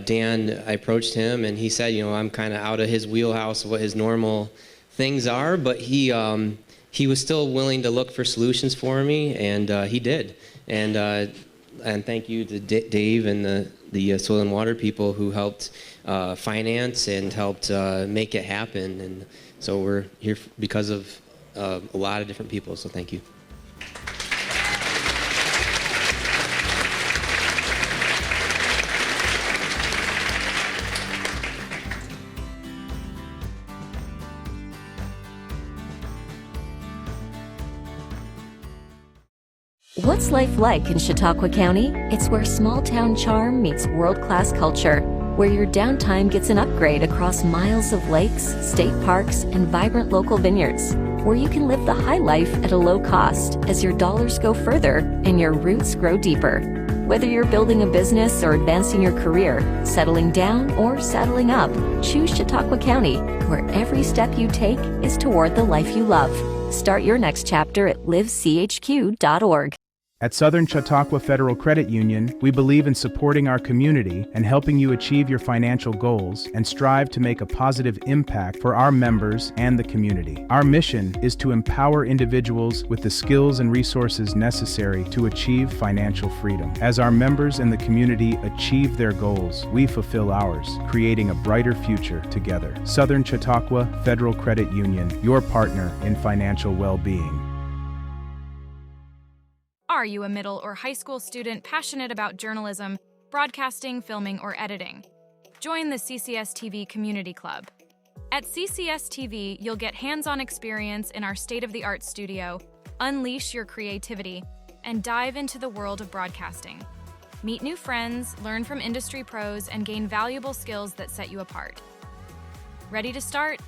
Dan, I approached him and he said, you know, I'm kind of out of his wheelhouse of what his normal things are, but he was still willing to look for solutions for me, and he did. And thank you to Dave and the soil and water people who helped finance and helped make it happen. And so we're here because of a lot of different people, so thank you. What's life like in Chautauqua County? It's where small-town charm meets world-class culture, where your downtime gets an upgrade across miles of lakes, state parks, and vibrant local vineyards, where you can live the high life at a low cost as your dollars go further and your roots grow deeper. Whether you're building a business or advancing your career, settling down or saddling up, choose Chautauqua County, where every step you take is toward the life you love. Start your next chapter at livechq.org. At Southern Chautauqua Federal Credit Union, we believe in supporting our community and helping you achieve your financial goals and strive to make a positive impact for our members and the community. Our mission is to empower individuals with the skills and resources necessary to achieve financial freedom. As our members and the community achieve their goals, we fulfill ours, creating a brighter future together. Southern Chautauqua Federal Credit Union, your partner in financial well-being. Are you a middle or high school student passionate about journalism, broadcasting, filming, or editing? Join the CCS-TV Community Club. At CCS-TV, you'll get hands-on experience in our state-of-the-art studio, unleash your creativity, and dive into the world of broadcasting. Meet new friends, learn from industry pros, and gain valuable skills that set you apart. Ready to start?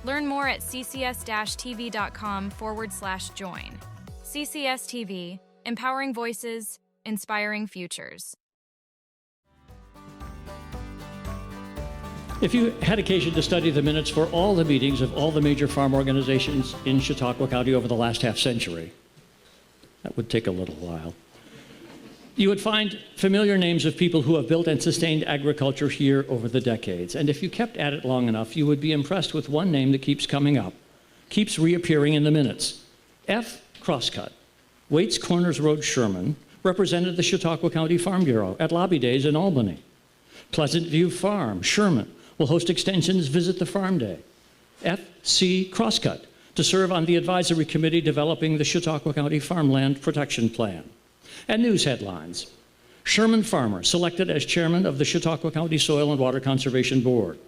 Learn more at ccs-tv.com/join. CCS-TV. Empowering voices, inspiring futures. If you had occasion to study the minutes for all the meetings of all the major farm organizations in Chautauqua County over the last half century, that would take a little while, you would find familiar names of people who have built and sustained agriculture here over the decades. And if you kept at it long enough, you would be impressed with one name that keeps coming up, keeps reappearing in the minutes. F. Crosscut. Waits Corners Road, Sherman, represented the Chautauqua County Farm Bureau at Lobby Days in Albany. Pleasant View Farm, Sherman, will host Extension's Visit the Farm Day. F.C. Crosscut, to serve on the advisory committee developing the Chautauqua County Farmland Protection Plan. And news headlines. Sherman Farmer, selected as chairman of the Chautauqua County Soil and Water Conservation Board.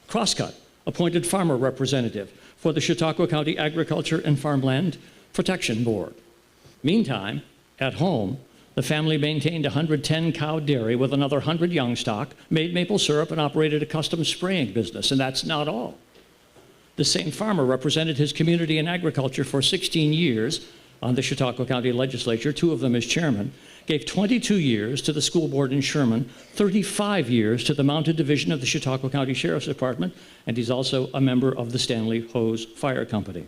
Crosscut, appointed farmer representative for the Chautauqua County Agriculture and Farmland Protection Board. Meantime, at home, the family maintained a 110-cow dairy with another 100 young stock, made maple syrup, and operated a custom spraying business. And that's not all. The same farmer represented his community in agriculture for 16 years on the Chautauqua County Legislature, 2 of them as chairman, gave 22 years to the school board in Sherman, 35 years to the Mounted Division of the Chautauqua County Sheriff's Department, and he's also a member of the Stanley Hose Fire Company.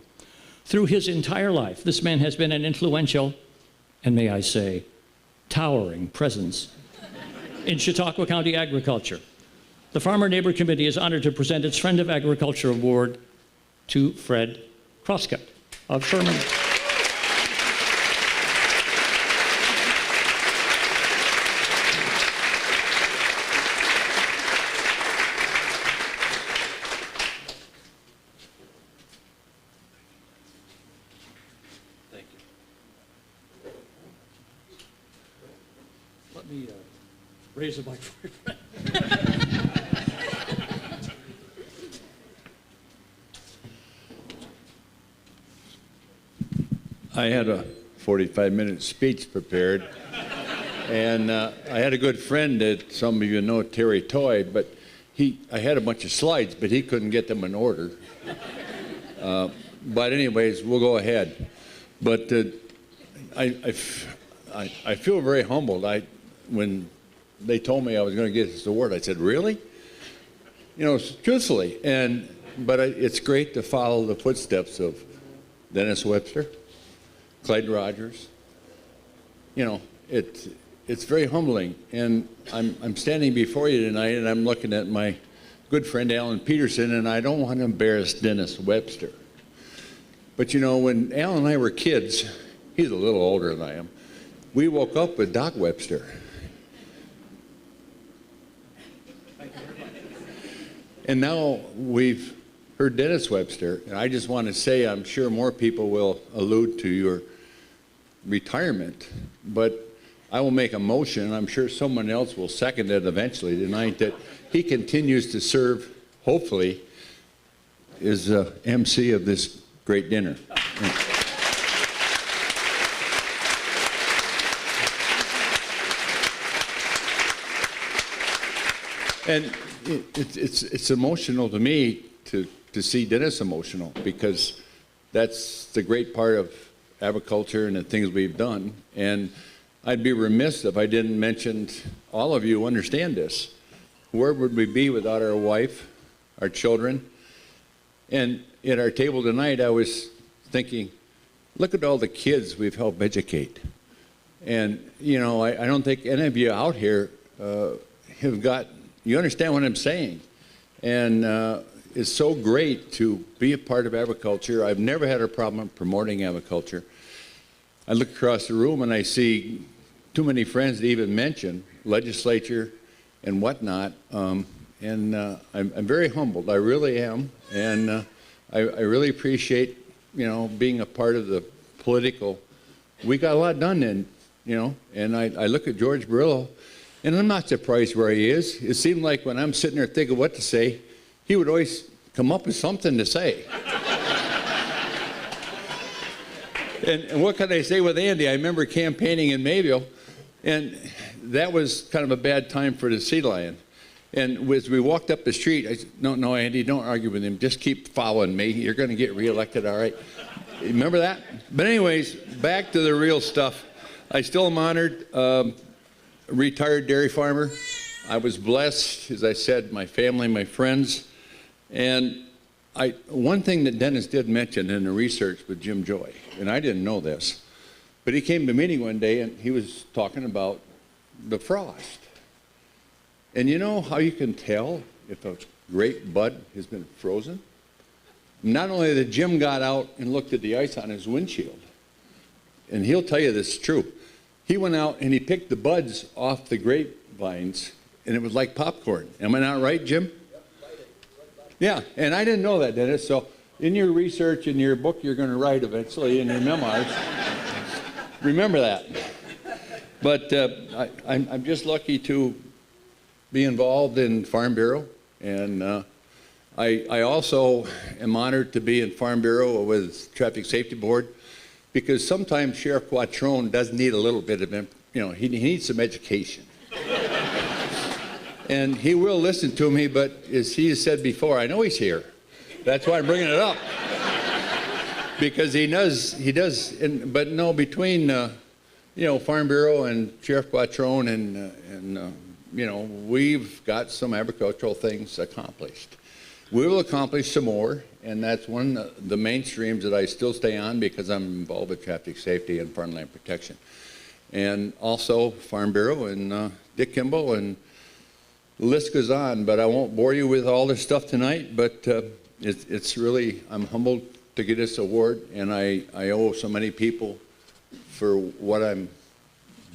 Through his entire life, this man has been an influential, and may I say, towering presence in Chautauqua County agriculture. The Farmer-Neighbor Committee is honored to present its Friend of Agriculture Award to Fred Crosscut of Sherman. Thank you. Let me raise the mic for you, Fred. I had a 45-minute speech prepared, and I had a good friend that some of you know, Terry Toy, but I had a bunch of slides, but he couldn't get them in order. But anyways, we'll go ahead. But I feel very humbled. When they told me I was going to get this award, I said, really? You know, truthfully. But it's great to follow the footsteps of Dennis Webster, Clyde Rogers. You know, it's very humbling. And I'm standing before you tonight, and I'm looking at my good friend Alan Peterson, and I don't want to embarrass Dennis Webster. But you know, when Alan and I were kids, he's a little older than I am, we woke up with Doc Webster. And now we've heard Dennis Webster, and I just want to say I'm sure more people will allude to your retirement, but I will make a motion, and I'm sure someone else will second it eventually tonight, that he continues to serve, hopefully, as MC of this great dinner. And it's emotional to me to see Dennis emotional, because that's the great part of agriculture and the things we've done. And I'd be remiss if I didn't mention, all of you understand this. Where would we be without our wife, our children? And at our table tonight, I was thinking, look at all the kids we've helped educate. And, you know, I don't think any of you out here have got, you understand what I'm saying. And it's so great to be a part of agriculture. I've never had a problem promoting agriculture. I look across the room and I see too many friends to even mention legislature and whatnot. I'm very humbled. I really am. And I really appreciate, you know, being a part of the political. We got a lot done then, you know. And I look at George Barillo, and I'm not surprised where he is. It seemed like when I'm sitting there thinking what to say, he would always come up with something to say. And what can I say with Andy? I remember campaigning in Mayville, and that was kind of a bad time for the sea lion. And as we walked up the street, I said, no, Andy, don't argue with him. Just keep following me. You're going to get reelected, all right? Remember that? But anyways, back to the real stuff. I still am honored. Retired dairy farmer. I was blessed, as I said, my family, my friends. And one thing that Dennis did mention in the research with Jim Joy, and I didn't know this, but he came to a meeting one day and he was talking about the frost. And you know how you can tell if a grape bud has been frozen? Not only that Jim got out and looked at the ice on his windshield, and he'll tell you this is true. He went out and he picked the buds off the grapevines, and it was like popcorn. Am I not right, Jim? Yeah, and I didn't know that, Dennis. So in your research, in your book you're going to write eventually, in your memoirs, remember that. But I'm just lucky to be involved in Farm Bureau, and I also am honored to be in Farm Bureau with Traffic Safety Board, because sometimes Sheriff Quattrone does need a little bit of, he needs some education. And he will listen to me, but as he has said before, I know he's here. That's why I'm bringing it up. Because he does, but no, between, Farm Bureau and Sheriff Quattrone and we've got some agricultural things accomplished. We will accomplish some more, and that's one of the main streams that I still stay on because I'm involved with traffic safety and farmland protection. And also Farm Bureau and Dick Kimball, and the list goes on, but I won't bore you with all this stuff tonight, but it's really, I'm humbled to get this award, and I owe so many people for what I'm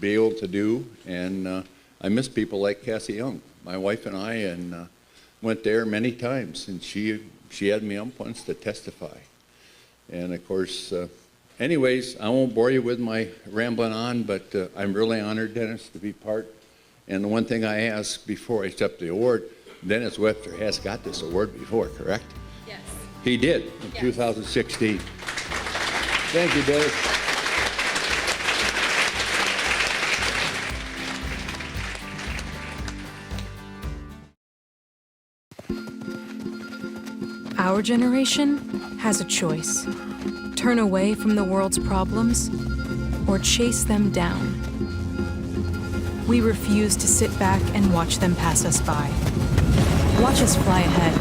be able to do, and I miss people like Cassie Young, my wife and I, and went there many times, and she had me up once to testify. And of course, anyways, I won't bore you with my rambling on, but I'm really honored, Dennis, to be part. And the one thing I ask before I accept the award, Dennis Webster has got this award before, correct? Yes. He did in 2016. Thank you, Dennis. Our generation has a choice. Turn away from the world's problems or chase them down. We refuse to sit back and watch them pass us by. Watch us fly ahead.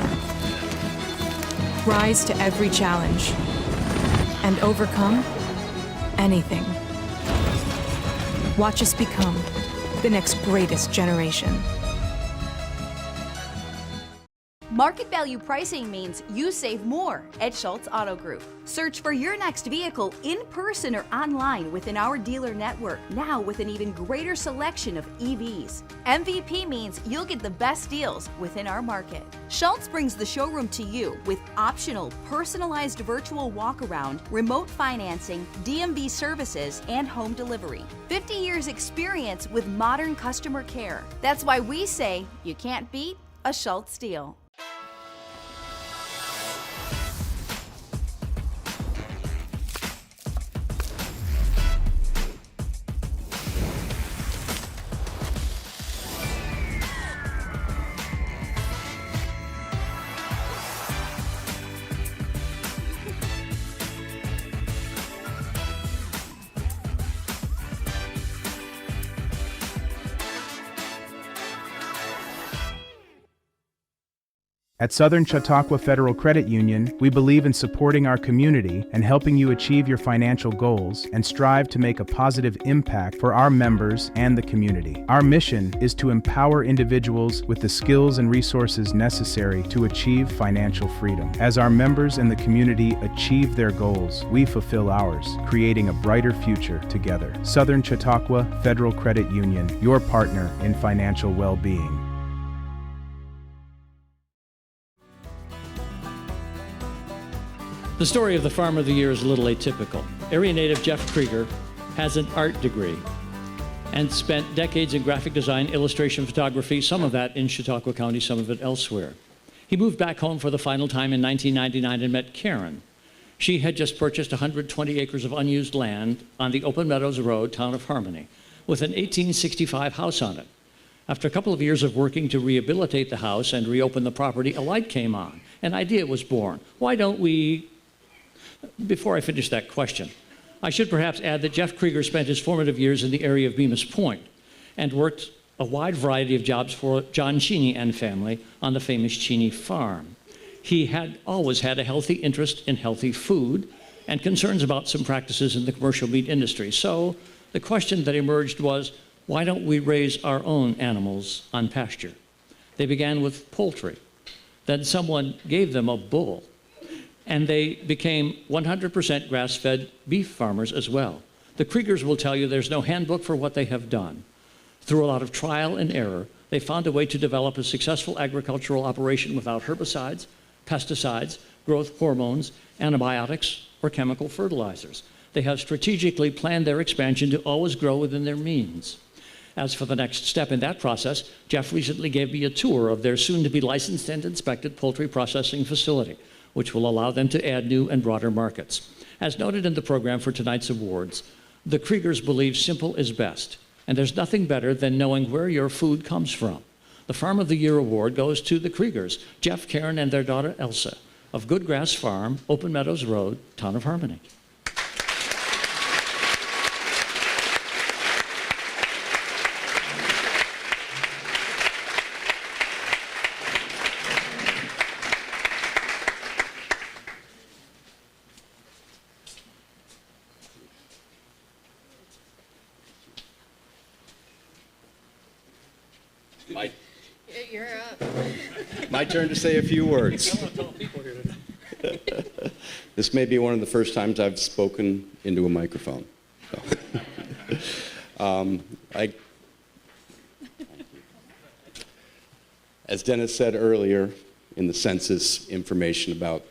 Rise to every challenge and overcome anything. Watch us become the next greatest generation. Market value pricing means you save more at Schultz Auto Group. Search for your next vehicle in person or online within our dealer network, now with an even greater selection of EVs. MVP means you'll get the best deals within our market. Schultz brings the showroom to you with optional, personalized virtual walk-around, remote financing, DMV services, and home delivery. 50 years experience with modern customer care. That's why we say you can't beat a Schultz deal. At Southern Chautauqua Federal Credit Union, we believe in supporting our community and helping you achieve your financial goals and strive to make a positive impact for our members and the community. Our mission is to empower individuals with the skills and resources necessary to achieve financial freedom. As our members and the community achieve their goals, we fulfill ours, creating a brighter future together. Southern Chautauqua Federal Credit Union, your partner in financial well-being. The story of the Farmer of the Year is a little atypical. Area native Jeff Krieger has an art degree and spent decades in graphic design, illustration, photography, some of that in Chautauqua County, some of it elsewhere. He moved back home for the final time in 1999 and met Karen. She had just purchased 120 acres of unused land on the Open Meadows Road, town of Harmony, with an 1865 house on it. After a couple of years of working to rehabilitate the house and reopen the property, a light came on. An idea was born. Why don't we... Before I finish that question, I should perhaps add that Jeff Krieger spent his formative years in the area of Bemis Point and worked a wide variety of jobs for John Cheney and family on the famous Cheney farm. He had always had a healthy interest in healthy food and concerns about some practices in the commercial meat industry. So the question that emerged was, why don't we raise our own animals on pasture? They began with poultry. Then someone gave them a bull. And they became 100% grass-fed beef farmers as well. The Kriegers will tell you there's no handbook for what they have done. Through a lot of trial and error, they found a way to develop a successful agricultural operation without herbicides, pesticides, growth hormones, antibiotics, or chemical fertilizers. They have strategically planned their expansion to always grow within their means. As for the next step in that process, Jeff recently gave me a tour of their soon-to-be licensed and inspected poultry processing facility, which will allow them to add new and broader markets. As noted in the program for tonight's awards, the Kriegers believe simple is best, and there's nothing better than knowing where your food comes from. The Farm of the Year award goes to the Kriegers, Jeff, Karen, and their daughter Elsa, of Good Grass Farm, Open Meadows Road, Town of Harmony. You're up. My turn to say a few words. This may be one of the first times I've spoken into a microphone. So. As Dennis said earlier in the census information about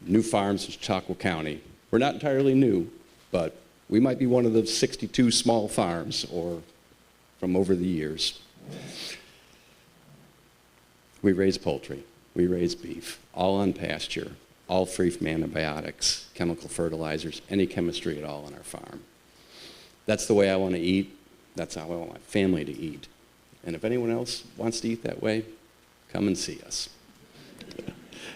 new farms in Chautauqua County, we're not entirely new, but we might be one of the 62 small farms or from over the years. We raise poultry, we raise beef, all on pasture, all free from antibiotics, chemical fertilizers, any chemistry at all on our farm. That's the way I want to eat. That's how I want my family to eat. And if anyone else wants to eat that way, come and see us.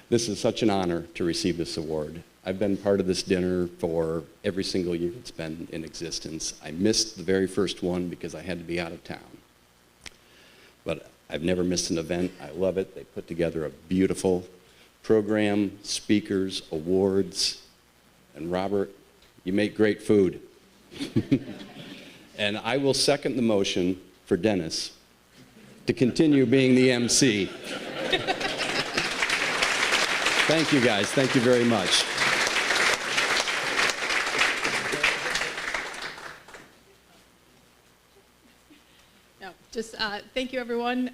This is such an honor to receive this award. I've been part of this dinner for every single year it's been in existence. I missed the very first one because I had to be out of town. But I've never missed an event. I love it. They put together a beautiful program, speakers, awards, and Robert, you make great food. And I will second the motion for Dennis to continue being the MC. Thank you guys. Thank you very much. Thank you, everyone.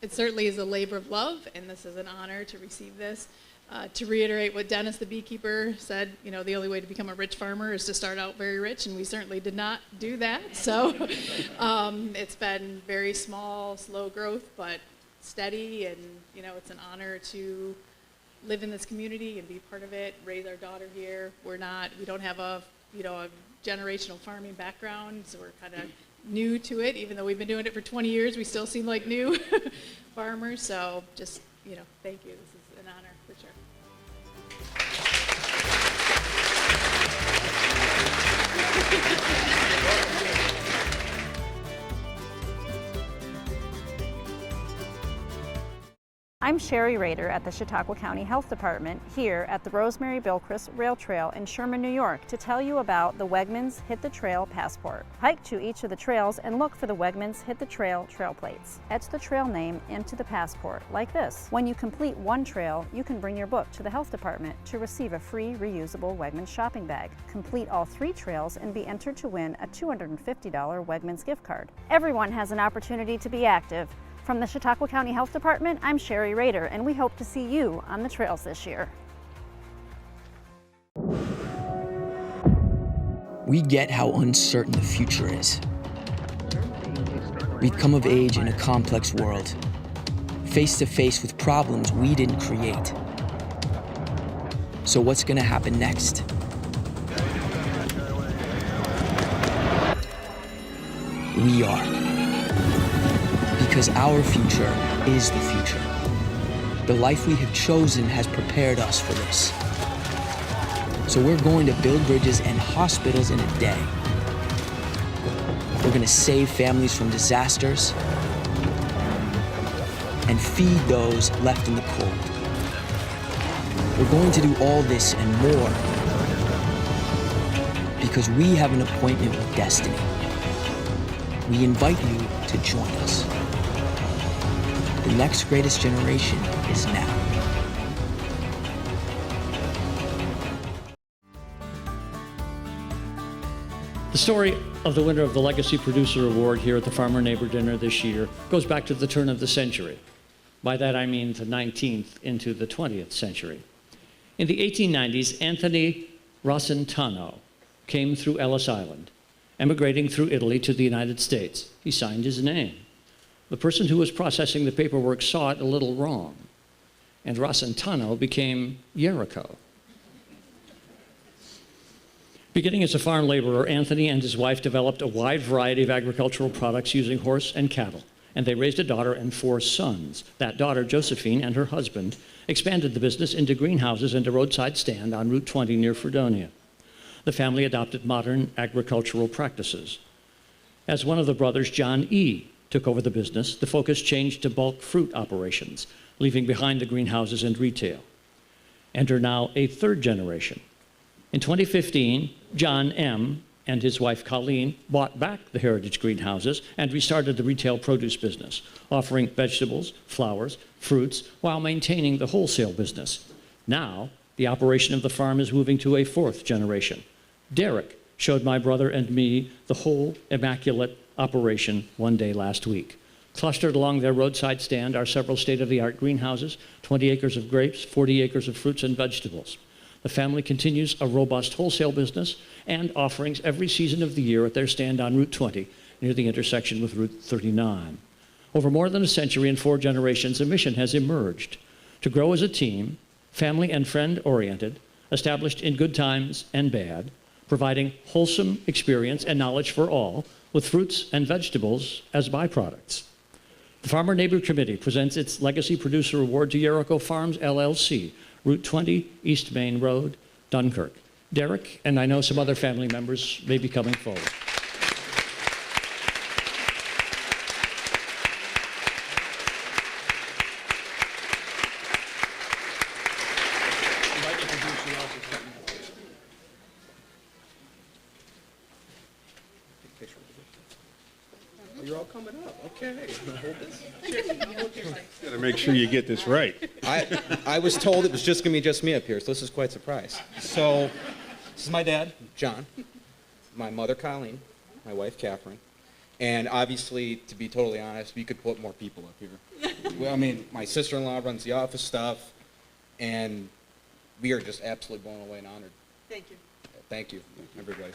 It certainly is a labor of love, and this is an honor to receive this. To reiterate what Dennis, the beekeeper, said, you know, the only way to become a rich farmer is to start out very rich, and we certainly did not do that. So it's been very small, slow growth, but steady, and, you know, it's an honor to live in this community and be part of it, raise our daughter here. We don't have a generational farming background, so we're kind of new to it. Even though we've been doing it for 20 years, we still seem like new farmers. So just, thank you. This is an honor for sure. I'm Sherry Rader at the Chautauqua County Health Department here at the Rosemary-Billcrest Rail Trail in Sherman, New York to tell you about the Wegmans Hit the Trail Passport. Hike to each of the trails and look for the Wegmans Hit the Trail trail plates. Etch the trail name into the passport like this. When you complete one trail, you can bring your book to the Health Department to receive a free reusable Wegmans shopping bag. Complete all 3 trails and be entered to win a $250 Wegmans gift card. Everyone has an opportunity to be active. From the Chautauqua County Health Department, I'm Sherry Rader, and we hope to see you on the trails this year. We get how uncertain the future is. We've come of age in a complex world, face to face with problems we didn't create. So what's gonna happen next? We are. Because our future is the future. The life we have chosen has prepared us for this. So we're going to build bridges and hospitals in a day. We're going to save families from disasters and feed those left in the cold. We're going to do all this and more because we have an appointment with destiny. We invite you to join us. The next greatest generation is now. The story of the winner of the Legacy Producer Award here at the Farmer-Neighbor Dinner this year goes back to the turn of the century. By that I mean the 19th into the 20th century. In the 1890s, Anthony Rosentano came through Ellis Island, emigrating through Italy to the United States. He signed his name. The person who was processing the paperwork saw it a little wrong, and Rosentano became Jericho. Beginning as a farm laborer, Anthony and his wife developed a wide variety of agricultural products using horse and cattle, and they raised a daughter and 4 sons. That daughter, Josephine, and her husband expanded the business into greenhouses and a roadside stand on Route 20 near Fredonia. The family adopted modern agricultural practices. As one of the brothers, John E., took over the business, the focus changed to bulk fruit operations, leaving behind the greenhouses and retail. Enter now a 3rd generation. In 2015, John M. and his wife Colleen bought back the heritage greenhouses and restarted the retail produce business, offering vegetables, flowers, fruits, while maintaining the wholesale business. Now, the operation of the farm is moving to a 4th generation. Derek showed my brother and me the whole immaculate operation one day last week. Clustered along their roadside stand are several state-of-the-art greenhouses, 20 acres of grapes, 40 acres of fruits and vegetables. The family continues a robust wholesale business and offerings every season of the year at their stand on Route 20, near the intersection with Route 39. Over more than a century and 4 generations, a mission has emerged to grow as a team, family and friend-oriented, established in good times and bad, providing wholesome experience and knowledge for all, with fruits and vegetables as byproducts. The Farmer-Neighbor Committee presents its Legacy Producer Award to Jericho Farms, LLC, Route 20, East Main Road, Dunkirk. Derek, and I know some other family members may be coming forward. You're all coming up. Okay. Gotta make sure you get this right. I was told it was just gonna be just me up here, so this is quite a surprise. So, this is my dad, John, my mother, Colleen, my wife, Catherine, and obviously, to be totally honest, we could put more people up here. Well, I mean, my sister-in-law runs the office stuff, and we are just absolutely blown away and honored. Thank you. Thank you, everybody.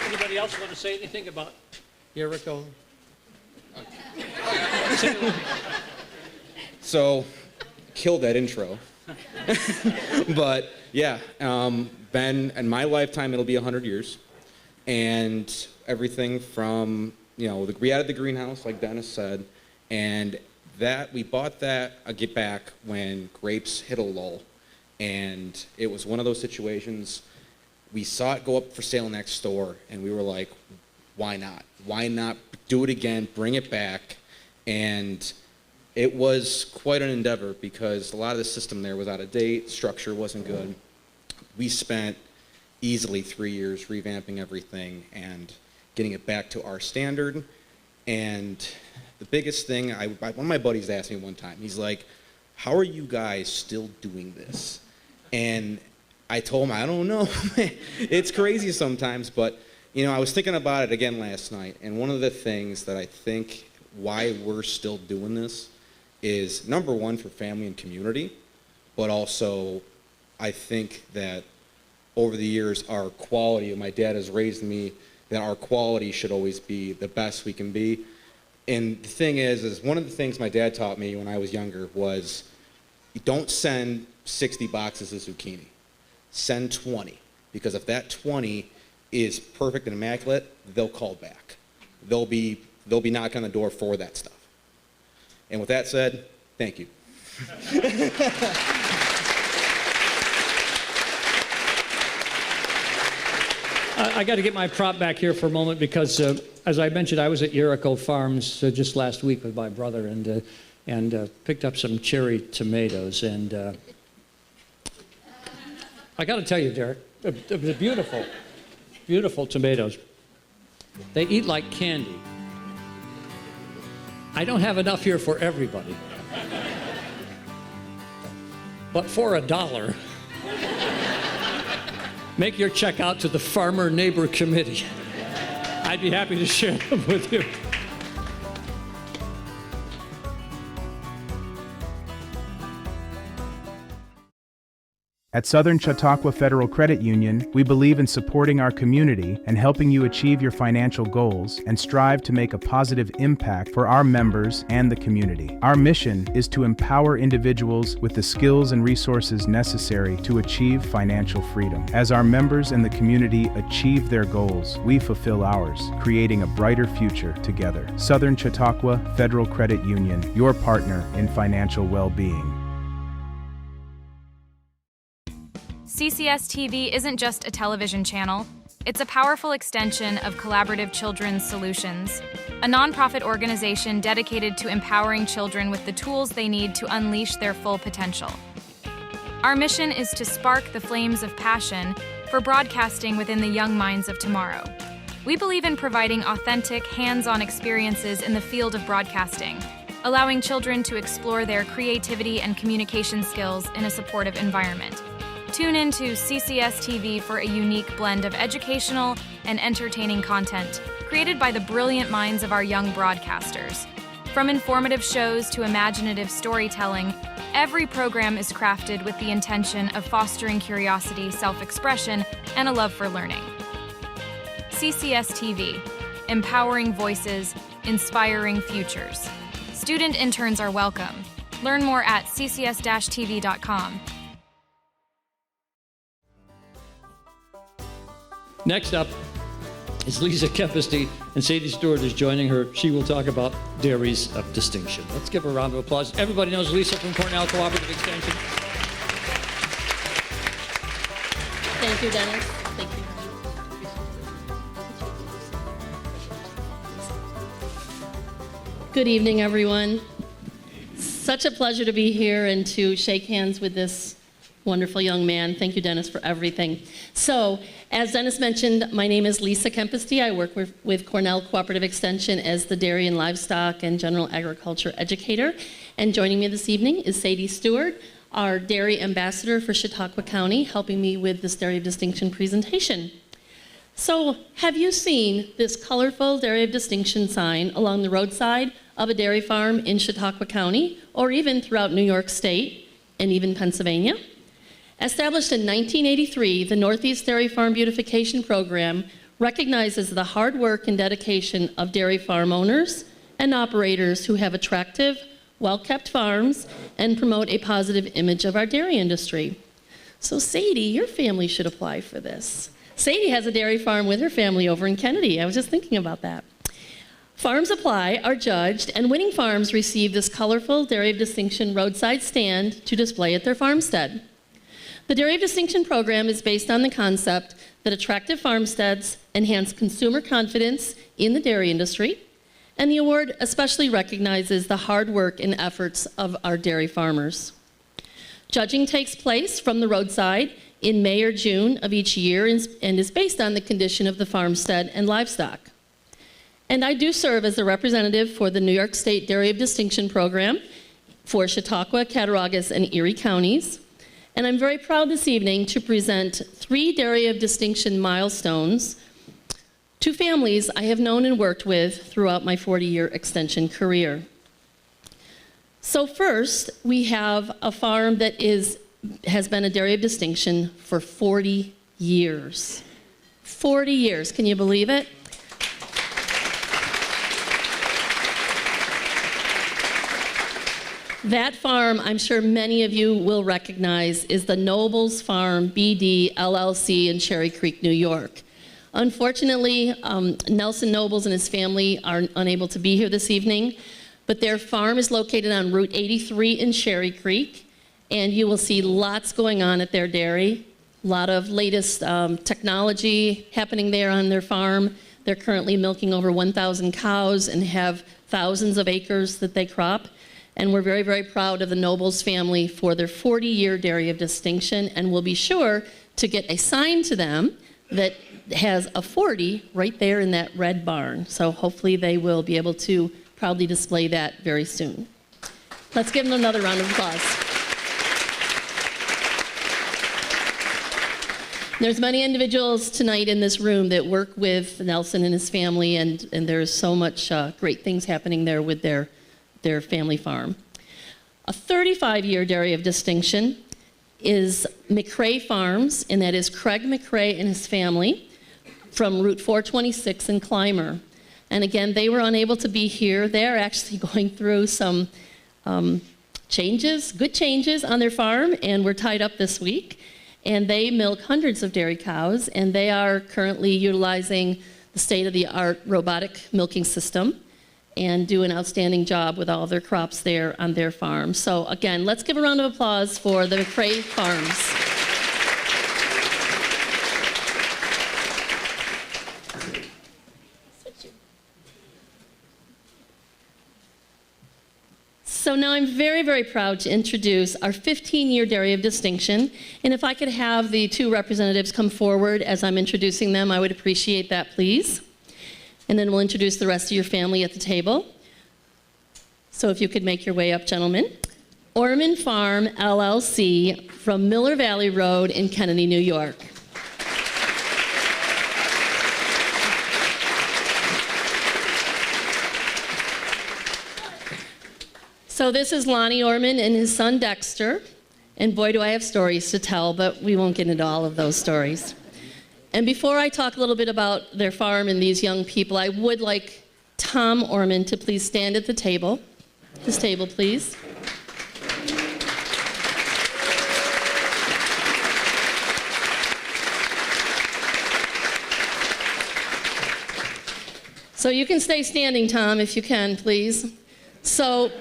Anybody else want to say anything about Jericho? So, killed that intro. But yeah, Ben, in my lifetime, it'll be 100 years. And everything from, we added the greenhouse, like Dennis said, and that, we bought that, I'll get back, when grapes hit a lull. And it was one of those situations, we saw it go up for sale next door, and we were like, why not? Why not do it again, bring it back? And it was quite an endeavor because a lot of the system there was out of date, structure wasn't good. We spent easily 3 years revamping everything and getting it back to our standard. And the biggest thing, one of my buddies asked me one time, he's like, how are you guys still doing this? And I told him, I don't know. It's crazy sometimes, but I was thinking about it again last night, and one of the things that I think why we're still doing this is, number one, for family and community, but also I think that over the years, our quality, my dad has raised me, that our quality should always be the best we can be. And the thing is one of the things my dad taught me when I was younger was, you don't send 60 boxes of zucchini. Send 20, because if that 20 is perfect and immaculate, they'll call back. They'll be knocking on the door for that stuff. And with that said, thank you. I got to get my prop back here for a moment because, as I mentioned, I was at Jericho Farms just last week with my brother and picked up some cherry tomatoes. And I got to tell you, Derek, they're beautiful, beautiful tomatoes. They eat like candy. I don't have enough here for everybody. But for $1, make your check out to the Farmer-Neighbor Committee. I'd be happy to share them with you. At Southern Chautauqua Federal Credit Union, we believe in supporting our community and helping you achieve your financial goals and strive to make a positive impact for our members and the community. Our mission is to empower individuals with the skills and resources necessary to achieve financial freedom. As our members and the community achieve their goals, we fulfill ours, creating a brighter future together. Southern Chautauqua Federal Credit Union, your partner in financial well-being. CCS-TV isn't just a television channel. It's a powerful extension of Collaborative Children's Solutions, a nonprofit organization dedicated to empowering children with the tools they need to unleash their full potential. Our mission is to spark the flames of passion for broadcasting within the young minds of tomorrow. We believe in providing authentic, hands-on experiences in the field of broadcasting, allowing children to explore their creativity and communication skills in a supportive environment. Tune into CCS-TV for a unique blend of educational and entertaining content created by the brilliant minds of our young broadcasters. From informative shows to imaginative storytelling, every program is crafted with the intention of fostering curiosity, self-expression, and a love for learning. CCS-TV, empowering voices, inspiring futures. Student interns are welcome. Learn more at ccs-tv.com. Next up is Lisa Kempesty, and Sadie Stewart is joining her. She will talk about dairies of distinction. Let's give her a round of applause. Everybody knows Lisa from Cornell Cooperative Extension. Thank you, Dennis. Thank you. Good evening, everyone. Such a pleasure to be here and to shake hands with this wonderful young man. Thank you, Dennis, for everything. So, as Dennis mentioned, my name is Lisa Kempesty. I work with Cornell Cooperative Extension as the Dairy and Livestock and General Agriculture Educator. And joining me this evening is Sadie Stewart, our Dairy Ambassador for Chautauqua County, helping me with this Dairy of Distinction presentation. So, have you seen this colorful Dairy of Distinction sign along the roadside of a dairy farm in Chautauqua County, or even throughout New York State and even Pennsylvania? Established in 1983, the Northeast Dairy Farm Beautification Program recognizes the hard work and dedication of dairy farm owners and operators who have attractive, well-kept farms and promote a positive image of our dairy industry. So Sadie, your family should apply for this. Sadie has a dairy farm with her family over in Kennedy. I was just thinking about that. Farms apply, are judged, and winning farms receive this colorful Dairy of Distinction roadside stand to display at their farmstead. The Dairy of Distinction program is based on the concept that attractive farmsteads enhance consumer confidence in the dairy industry, and the award especially recognizes the hard work and efforts of our dairy farmers. Judging takes place from the roadside in May or June of each year and is based on the condition of the farmstead and livestock. And I do serve as a representative for the New York State Dairy of Distinction program for Chautauqua, Cattaraugus, and Erie counties. And I'm very proud this evening to present 3 Dairy of Distinction milestones to families I have known and worked with throughout my 40-year extension career. So first, we have a farm that has been a Dairy of Distinction for 40 years. 40 years, can you believe it? That farm, I'm sure many of you will recognize, is the Nobles Farm BD LLC in Cherry Creek, New York. Unfortunately, Nelson Nobles and his family are unable to be here this evening, but their farm is located on Route 83 in Cherry Creek, and you will see lots going on at their dairy, a lot of latest technology happening there on their farm. They're currently milking over 1,000 cows and have thousands of acres that they crop. And we're very, very proud of the Nobles family for their 40-year Dairy of Distinction, and we'll be sure to get a sign to them that has a 40 right there in that red barn. So hopefully they will be able to proudly display that very soon. Let's give them another round of applause. There's many individuals tonight in this room that work with Nelson and his family, and there's so much great things happening there with their family farm. A 35-year Dairy of Distinction is McRae Farms, and that is Craig McRae and his family from Route 426 in Clymer. And again, they were unable to be here. They're actually going through some changes, good changes on their farm, and we're tied up this week. And they milk hundreds of dairy cows, and they are currently utilizing the state-of-the-art robotic milking system and do an outstanding job with all their crops there on their farm. So again, let's give a round of applause for the McRae Farms. So now I'm very, very proud to introduce our 15-year Dairy of Distinction. And if I could have the two representatives come forward as I'm introducing them, I would appreciate that, please. And then we'll introduce the rest of your family at the table. So if you could make your way up, gentlemen. Orman Farm, LLC, from Miller Valley Road in Kennedy, New York. So this is Lonnie Orman and his son Dexter. And boy, do I have stories to tell, but we won't get into all of those stories. And before I talk a little bit about their farm and these young people, I would like Tom Orman to please stand at the table. This table, please. So you can stay standing, Tom, if you can, please. So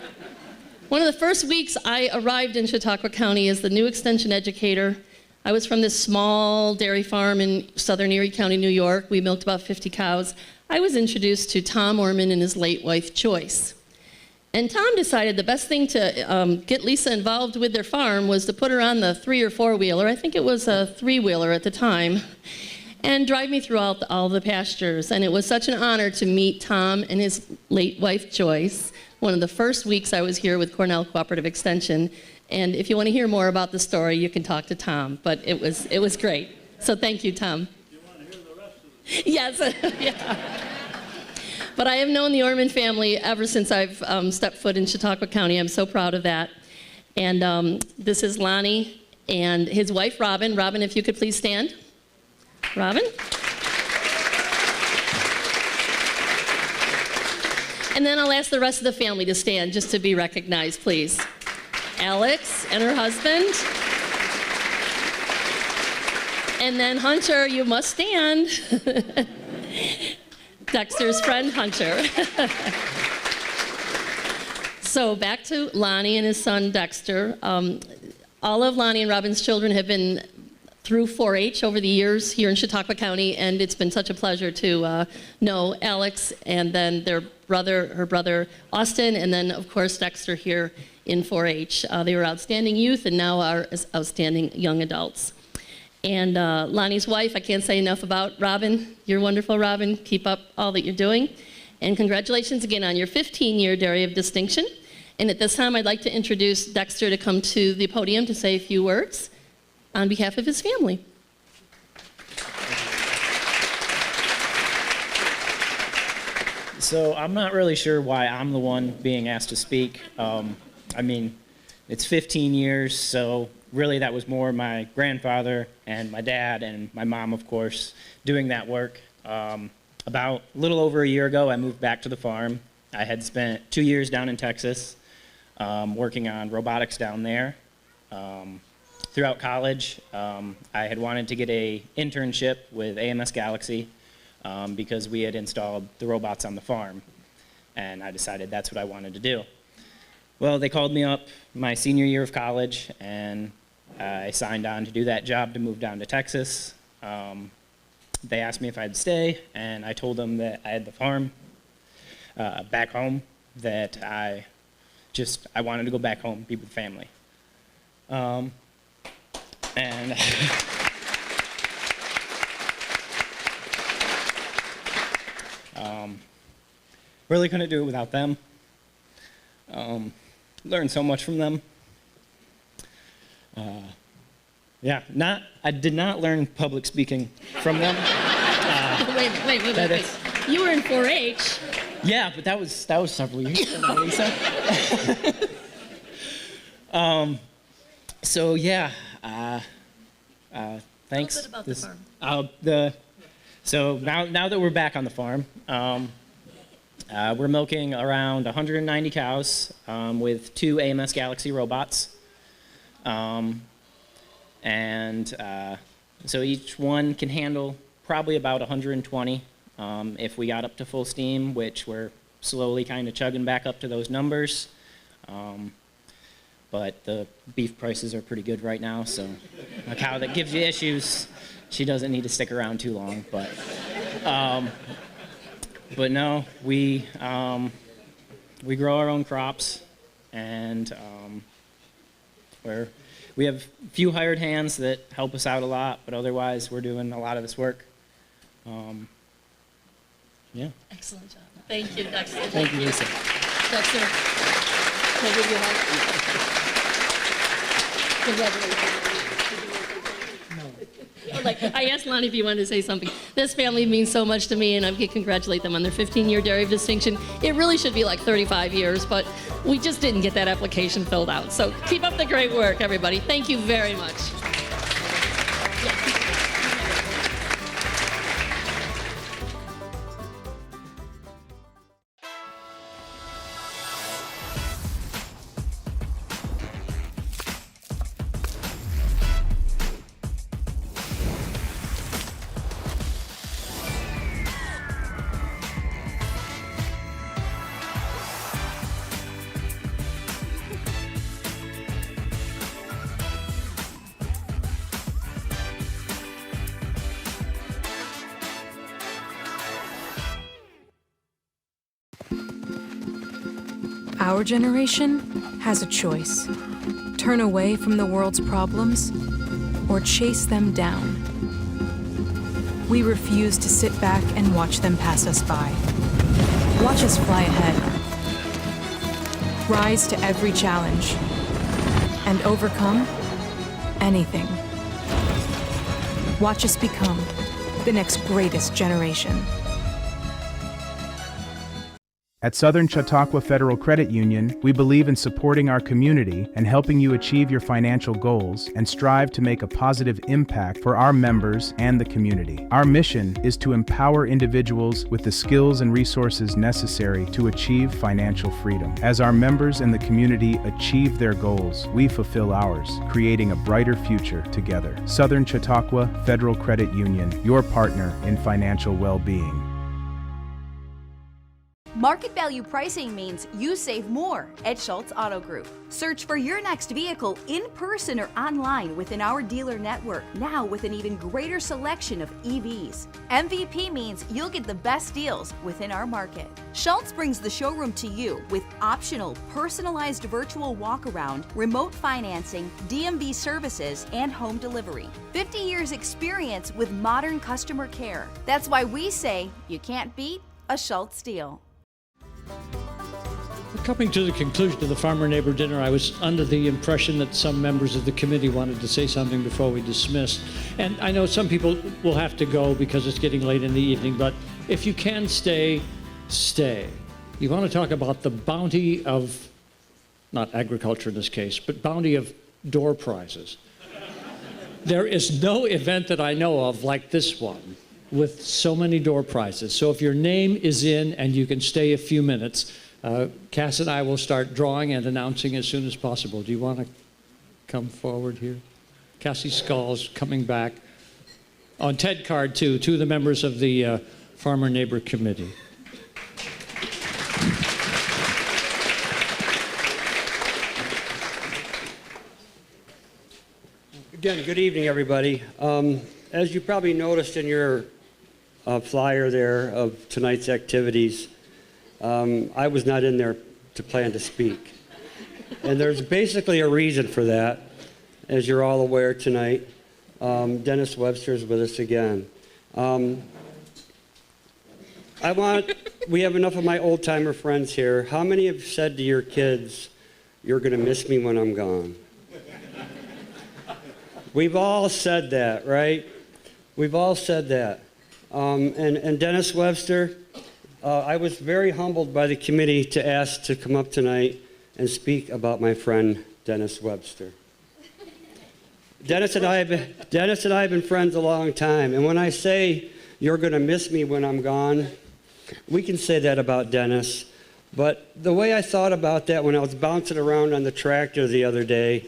one of the first weeks I arrived in Chautauqua County as the new extension educator, I was from this small dairy farm in southern Erie County, New York. We milked about 50 cows. I was introduced to Tom Orman and his late wife, Joyce. And Tom decided the best thing to get Lisa involved with their farm was to put her on the 3 or 4-wheeler, I think it was a 3-wheeler at the time, and drive me throughout all the pastures. And it was such an honor to meet Tom and his late wife, Joyce, one of the first weeks I was here with Cornell Cooperative Extension. And if you want to hear more about the story, you can talk to Tom. But it was great. So thank you, Tom. You want to hear the rest of it? Yes. Yeah. But I have known the Orman family ever since I've stepped foot in Chautauqua County. I'm so proud of that. And this is Lonnie and his wife, Robin. Robin, if you could please stand. Robin? And then I'll ask the rest of the family to stand just to be recognized, please. Alex and her husband. And then Hunter, you must stand. Dexter's friend, Hunter. So back to Lonnie and his son, Dexter. All of Lonnie and Robin's children have been through 4-H over the years here in Chautauqua County, and it's been such a pleasure to know Alex and then her brother Austin, and then of course Dexter here in 4-H. They were outstanding youth and now are outstanding young adults. And Lonnie's wife, I can't say enough about Robin. You're wonderful, Robin. Keep up all that you're doing. And congratulations again on your 15-year Dairy of Distinction. And at this time, I'd like to introduce Dexter to come to the podium to say a few words on behalf of his family. So I'm not really sure why I'm the one being asked to speak. I mean, it's 15 years, so really that was more my grandfather and my dad and my mom, of course, doing that work. About a little over a year ago, I moved back to the farm. I had spent 2 years down in Texas working on robotics down there. Throughout college, I had wanted to get an internship with AMS Galaxy because we had installed the robots on the farm, and I decided that's what I wanted to do. Well, they called me up my senior year of college, and I signed on to do that job to move down to Texas. They asked me if I'd stay, and I told them that I had the farm back home, that I wanted to go back home, be with family. And really couldn't do it without them. Learned so much from them. Yeah, I did not learn public speaking from them. Wait. You were in 4-H. Yeah, but that was several years ago, Lisa. So yeah, Thanks. Tell us about the farm. So now that we're back on the farm, we're milking around 190 cows with 2 AMS Galaxy robots. So each one can handle probably about 120 if we got up to full steam, which we're slowly kind of chugging back up to those numbers. But the beef prices are pretty good right now, so a cow that gives you issues, she doesn't need to stick around too long. But no, we grow our own crops, and we have a few hired hands that help us out a lot, but otherwise we're doing a lot of this work. Yeah. Excellent job. Thank you, Dexter. Thank you, Lisa. Dexter, can I give you a hug? Congratulations. I asked Lonnie if you wanted to say something. This family means so much to me, and I can congratulate them on their 15-year Dairy of Distinction. It really should be like 35 years, but we just didn't get that application filled out. So keep up the great work, everybody. Thank you very much. Our generation has a choice. Turn away from the world's problems or chase them down. We refuse to sit back and watch them pass us by. Watch us fly ahead. Rise to every challenge and overcome anything. Watch us become the next greatest generation. At Southern Chautauqua Federal Credit Union, we believe in supporting our community and helping you achieve your financial goals and strive to make a positive impact for our members and the community. Our mission is to empower individuals with the skills and resources necessary to achieve financial freedom. As our members and the community achieve their goals, we fulfill ours, creating a brighter future together. Southern Chautauqua Federal Credit Union, your partner in financial well-being. Market value pricing means you save more at Schultz Auto Group. Search for your next vehicle in person or online within our dealer network, now with an even greater selection of EVs. MVP means you'll get the best deals within our market. Schultz brings the showroom to you with optional, personalized virtual walk-around, remote financing, DMV services, and home delivery. 50 years experience with modern customer care. That's why we say you can't beat a Schultz deal. Coming to the conclusion of the Farmer-Neighbor Dinner, I was under the impression that some members of the committee wanted to say something before we dismissed. And I know some people will have to go because it's getting late in the evening, but if you can stay, stay. You want to talk about the bounty of, not agriculture in this case, but bounty of door prizes. There is no event that I know of like this one with so many door prizes. So if your name is in and you can stay a few minutes, Cass and I will start drawing and announcing as soon as possible. Do you want to come forward here? Cassie Skulls coming back. On Ted card, too, two of the members of the Farmer-Neighbor Committee. Again, good evening, everybody. As you probably noticed in your flyer there of tonight's activities, I was not in there to plan to speak. And there's basically a reason for that, as you're all aware tonight. Dennis Webster is with us again. We have enough of my old-timer friends here. How many have said to your kids, "You're going to miss me when I'm gone"? We've all said that, right? We've all said that. And Dennis Webster, I was very humbled by the committee to ask to come up tonight and speak about my friend Dennis Webster. Dennis and I have been friends a long time, and when I say you're going to miss me when I'm gone, we can say that about Dennis. But the way I thought about that when I was bouncing around on the tractor the other day,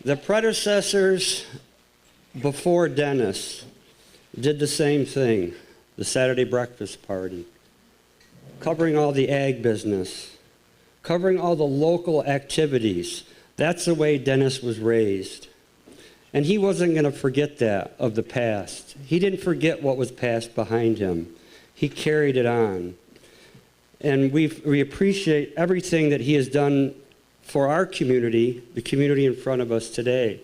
the predecessors before Dennis did the same thing, the Saturday breakfast party, covering all the ag business, covering all the local activities. That's the way Dennis was raised. And he wasn't going to forget that of the past. He didn't forget what was passed behind him. He carried it on. And we appreciate everything that he has done for our community, the community in front of us today.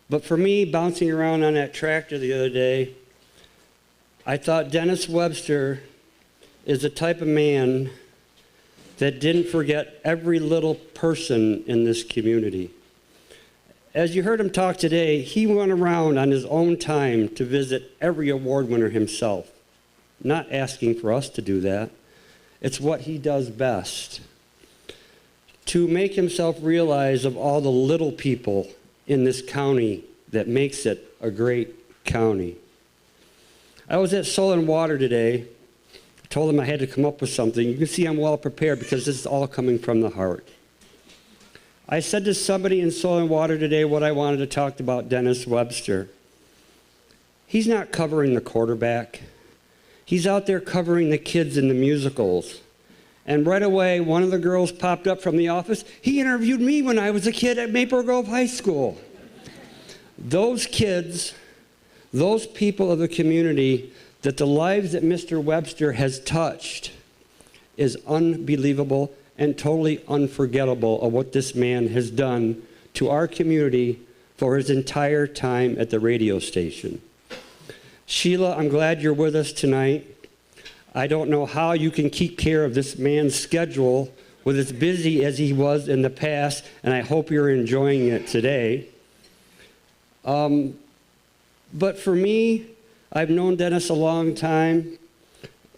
But for me, bouncing around on that tractor the other day, I thought Dennis Webster is the type of man that didn't forget every little person in this community. As you heard him talk today, he went around on his own time to visit every award winner himself, not asking for us to do that. It's what he does best. To make himself realize of all the little people in this county that makes it a great county. I was at Soil and Water today. I told him I had to come up with something. You can see I'm well prepared because this is all coming from the heart. I said to somebody in Soil and Water today what I wanted to talk about Dennis Webster. He's not covering the quarterback. He's out there covering the kids in the musicals. And right away, one of the girls popped up from the office. He interviewed me when I was a kid at Maple Grove High School. Those kids, those people of the community, that the lives that Mr. Webster has touched is unbelievable and totally unforgettable of what this man has done to our community for his entire time at the radio station. Sheila, I'm glad you're with us tonight. I don't know how you can keep care of this man's schedule with as busy as he was in the past, and I hope you're enjoying it today. But for me, I've known Dennis a long time.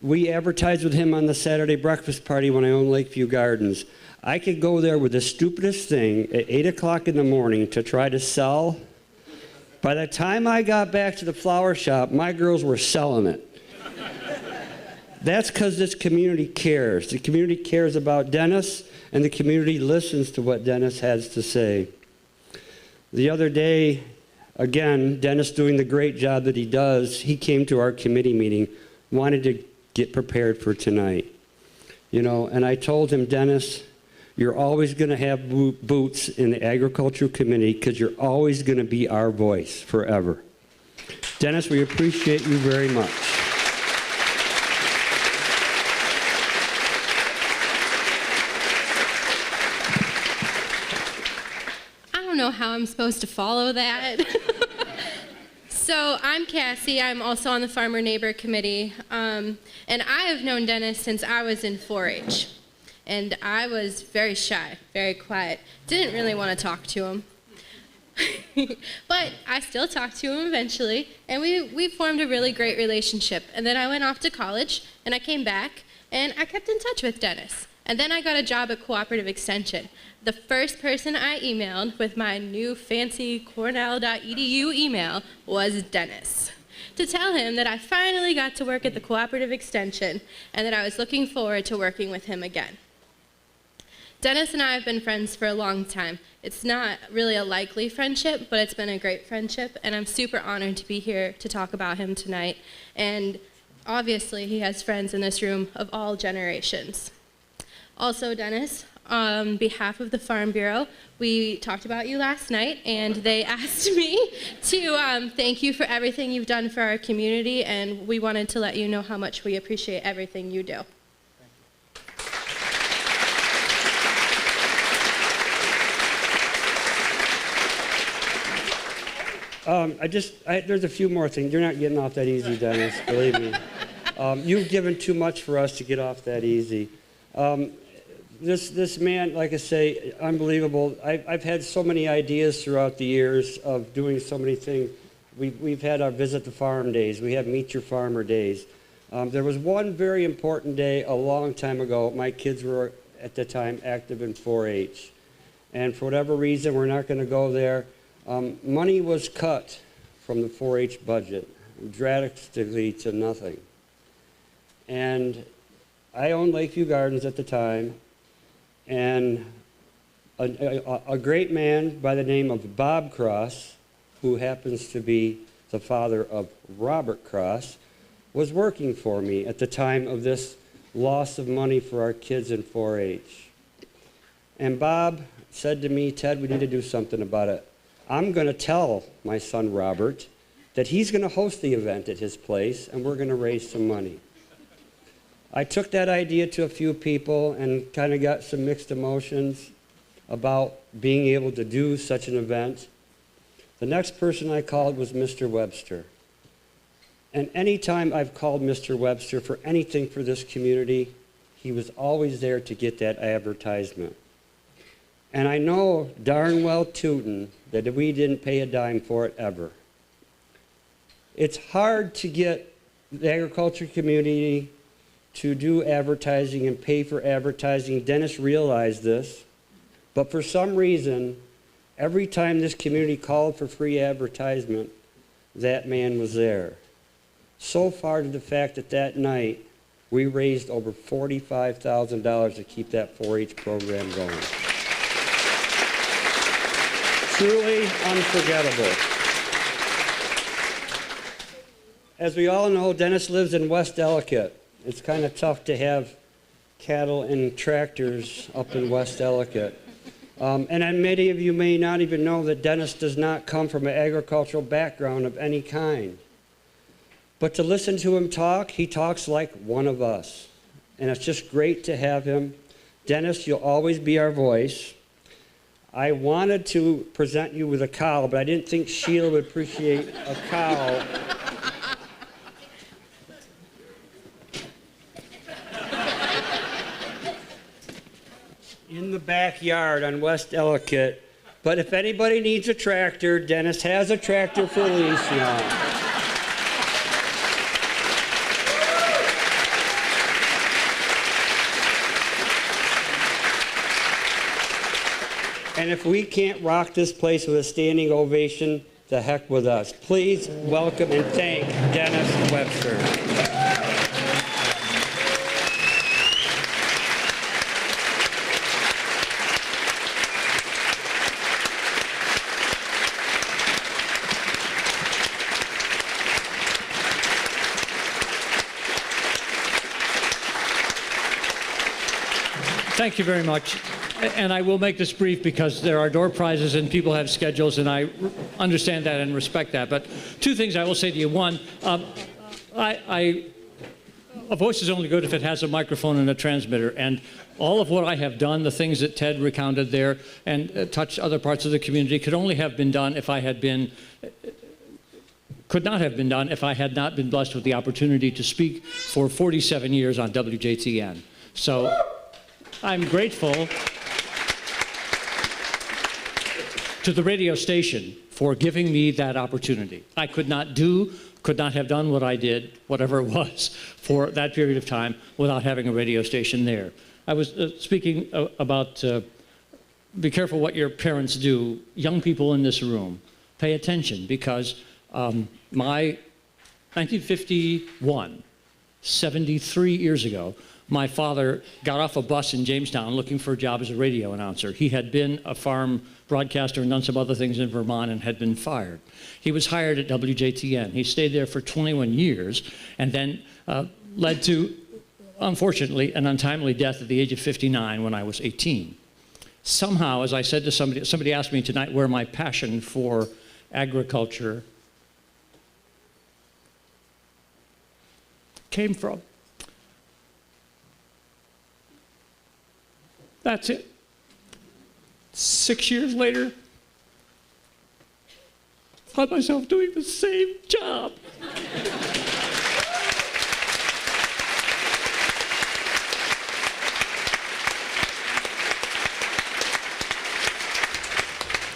We advertised with him on the Saturday breakfast party when I owned Lakeview Gardens. I could go there with the stupidest thing at 8 o'clock in the morning to try to sell. By the time I got back to the flower shop, my girls were selling it. That's because this community cares. The community cares about Dennis, and the community listens to what Dennis has to say. The other day, again, Dennis doing the great job that he does, he came to our committee meeting, wanted to get prepared for tonight. You know, and I told him, Dennis, you're always going to have boots in the agricultural committee because you're always going to be our voice forever. Dennis, we appreciate you very much. I don't know how I'm supposed to follow that. So I'm Cassie. I'm also on the Farmer-Neighbor Committee. And I have known Dennis since I was in 4-H. And I was very shy, very quiet. Didn't really want to talk to him. But I still talked to him eventually. And we formed a really great relationship. And then I went off to college, and I came back, and I kept in touch with Dennis. And then I got a job at Cooperative Extension. The first person I emailed with my new fancy cornell.edu email was Dennis, to tell him that I finally got to work at the Cooperative Extension and that I was looking forward to working with him again. Dennis and I have been friends for a long time. It's not really a likely friendship, but it's been a great friendship, and I'm super honored to be here to talk about him tonight. And obviously, he has friends in this room of all generations. Also, Dennis, on behalf of the Farm Bureau, we talked about you last night, and they asked me to thank you for everything you've done for our community, and we wanted to let you know how much we appreciate everything you do. There's a few more things. You're not getting off that easy, Dennis, believe me. You've given too much for us to get off that easy. This man, like I say, unbelievable. I've had so many ideas throughout the years of doing so many things. We've had our Visit the Farm days. We have Meet Your Farmer days. There was one very important day a long time ago. My kids were, at the time, active in 4-H. And for whatever reason, we're not going to go there. Money was cut from the 4-H budget drastically to nothing. And I owned Lakeview Gardens at the time, and a great man by the name of Bob Cross, who happens to be the father of Robert Cross, was working for me at the time of this loss of money for our kids in 4-H. And Bob said to me, Ted, we need to do something about it. I'm going to tell my son Robert that he's going to host the event at his place, and we're going to raise some money. I took that idea to a few people and kind of got some mixed emotions about being able to do such an event. The next person I called was Mr. Webster. And anytime I've called Mr. Webster for anything for this community, he was always there to get that advertisement. And I know darn well tootin' that we didn't pay a dime for it ever. It's hard to get the agriculture community to do advertising and pay for advertising. Dennis realized this, but for some reason, every time this community called for free advertisement, that man was there. So far to the fact that that night, we raised over $45,000 to keep that 4-H program going. Truly unforgettable. As we all know, Dennis lives in West Ellicott. It's kind of tough to have cattle and tractors up in West Ellicott. And many of you may not even know that Dennis does not come from an agricultural background of any kind. But to listen to him talk, he talks like one of us. And it's just great to have him. Dennis, you'll always be our voice. I wanted to present you with a cow, but I didn't think Sheila would appreciate a cow. In the backyard on West Ellicott. But if anybody needs a tractor, Dennis has a tractor for lease now. And if we can't rock this place with a standing ovation, the heck with us. Please welcome and thank Dennis Webster. Thank you very much. And I will make this brief because there are door prizes and people have schedules, and I understand that and respect that. But two things I will say to you. One, a voice is only good if it has a microphone and a transmitter. And all of what I have done, the things that Ted recounted there and touched other parts of the community, could only have been done if I had been, could not have been done if I had not been blessed with the opportunity to speak for 47 years on WJTN. So I'm grateful to the radio station for giving me that opportunity. I could not have done what I did, whatever it was, for that period of time without having a radio station there. I was speaking about be careful what your parents do. Young people in this room, pay attention, because my 1951, 73 years ago, my father got off a bus in Jamestown looking for a job as a radio announcer. He had been a farm broadcaster and done some other things in Vermont and had been fired. He was hired at WJTN. He stayed there for 21 years and then led to, unfortunately, an untimely death at the age of 59 when I was 18. Somehow, as I said to somebody asked me tonight where my passion for agriculture came from. That's it. 6 years later, I found myself doing the same job.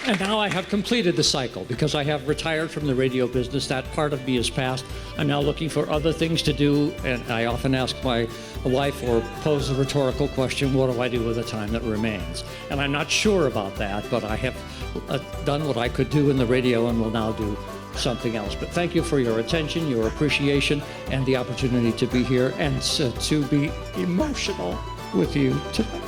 And now I have completed the cycle because I have retired from the radio business. That part of me is past. I'm now looking for other things to do, and I often ask my wife or pose the rhetorical question, what do I do with the time that remains? And I'm not sure about that, but I have done what I could do in the radio and will now do something else. But thank you for your attention, your appreciation, and the opportunity to be here and to be emotional with you tonight.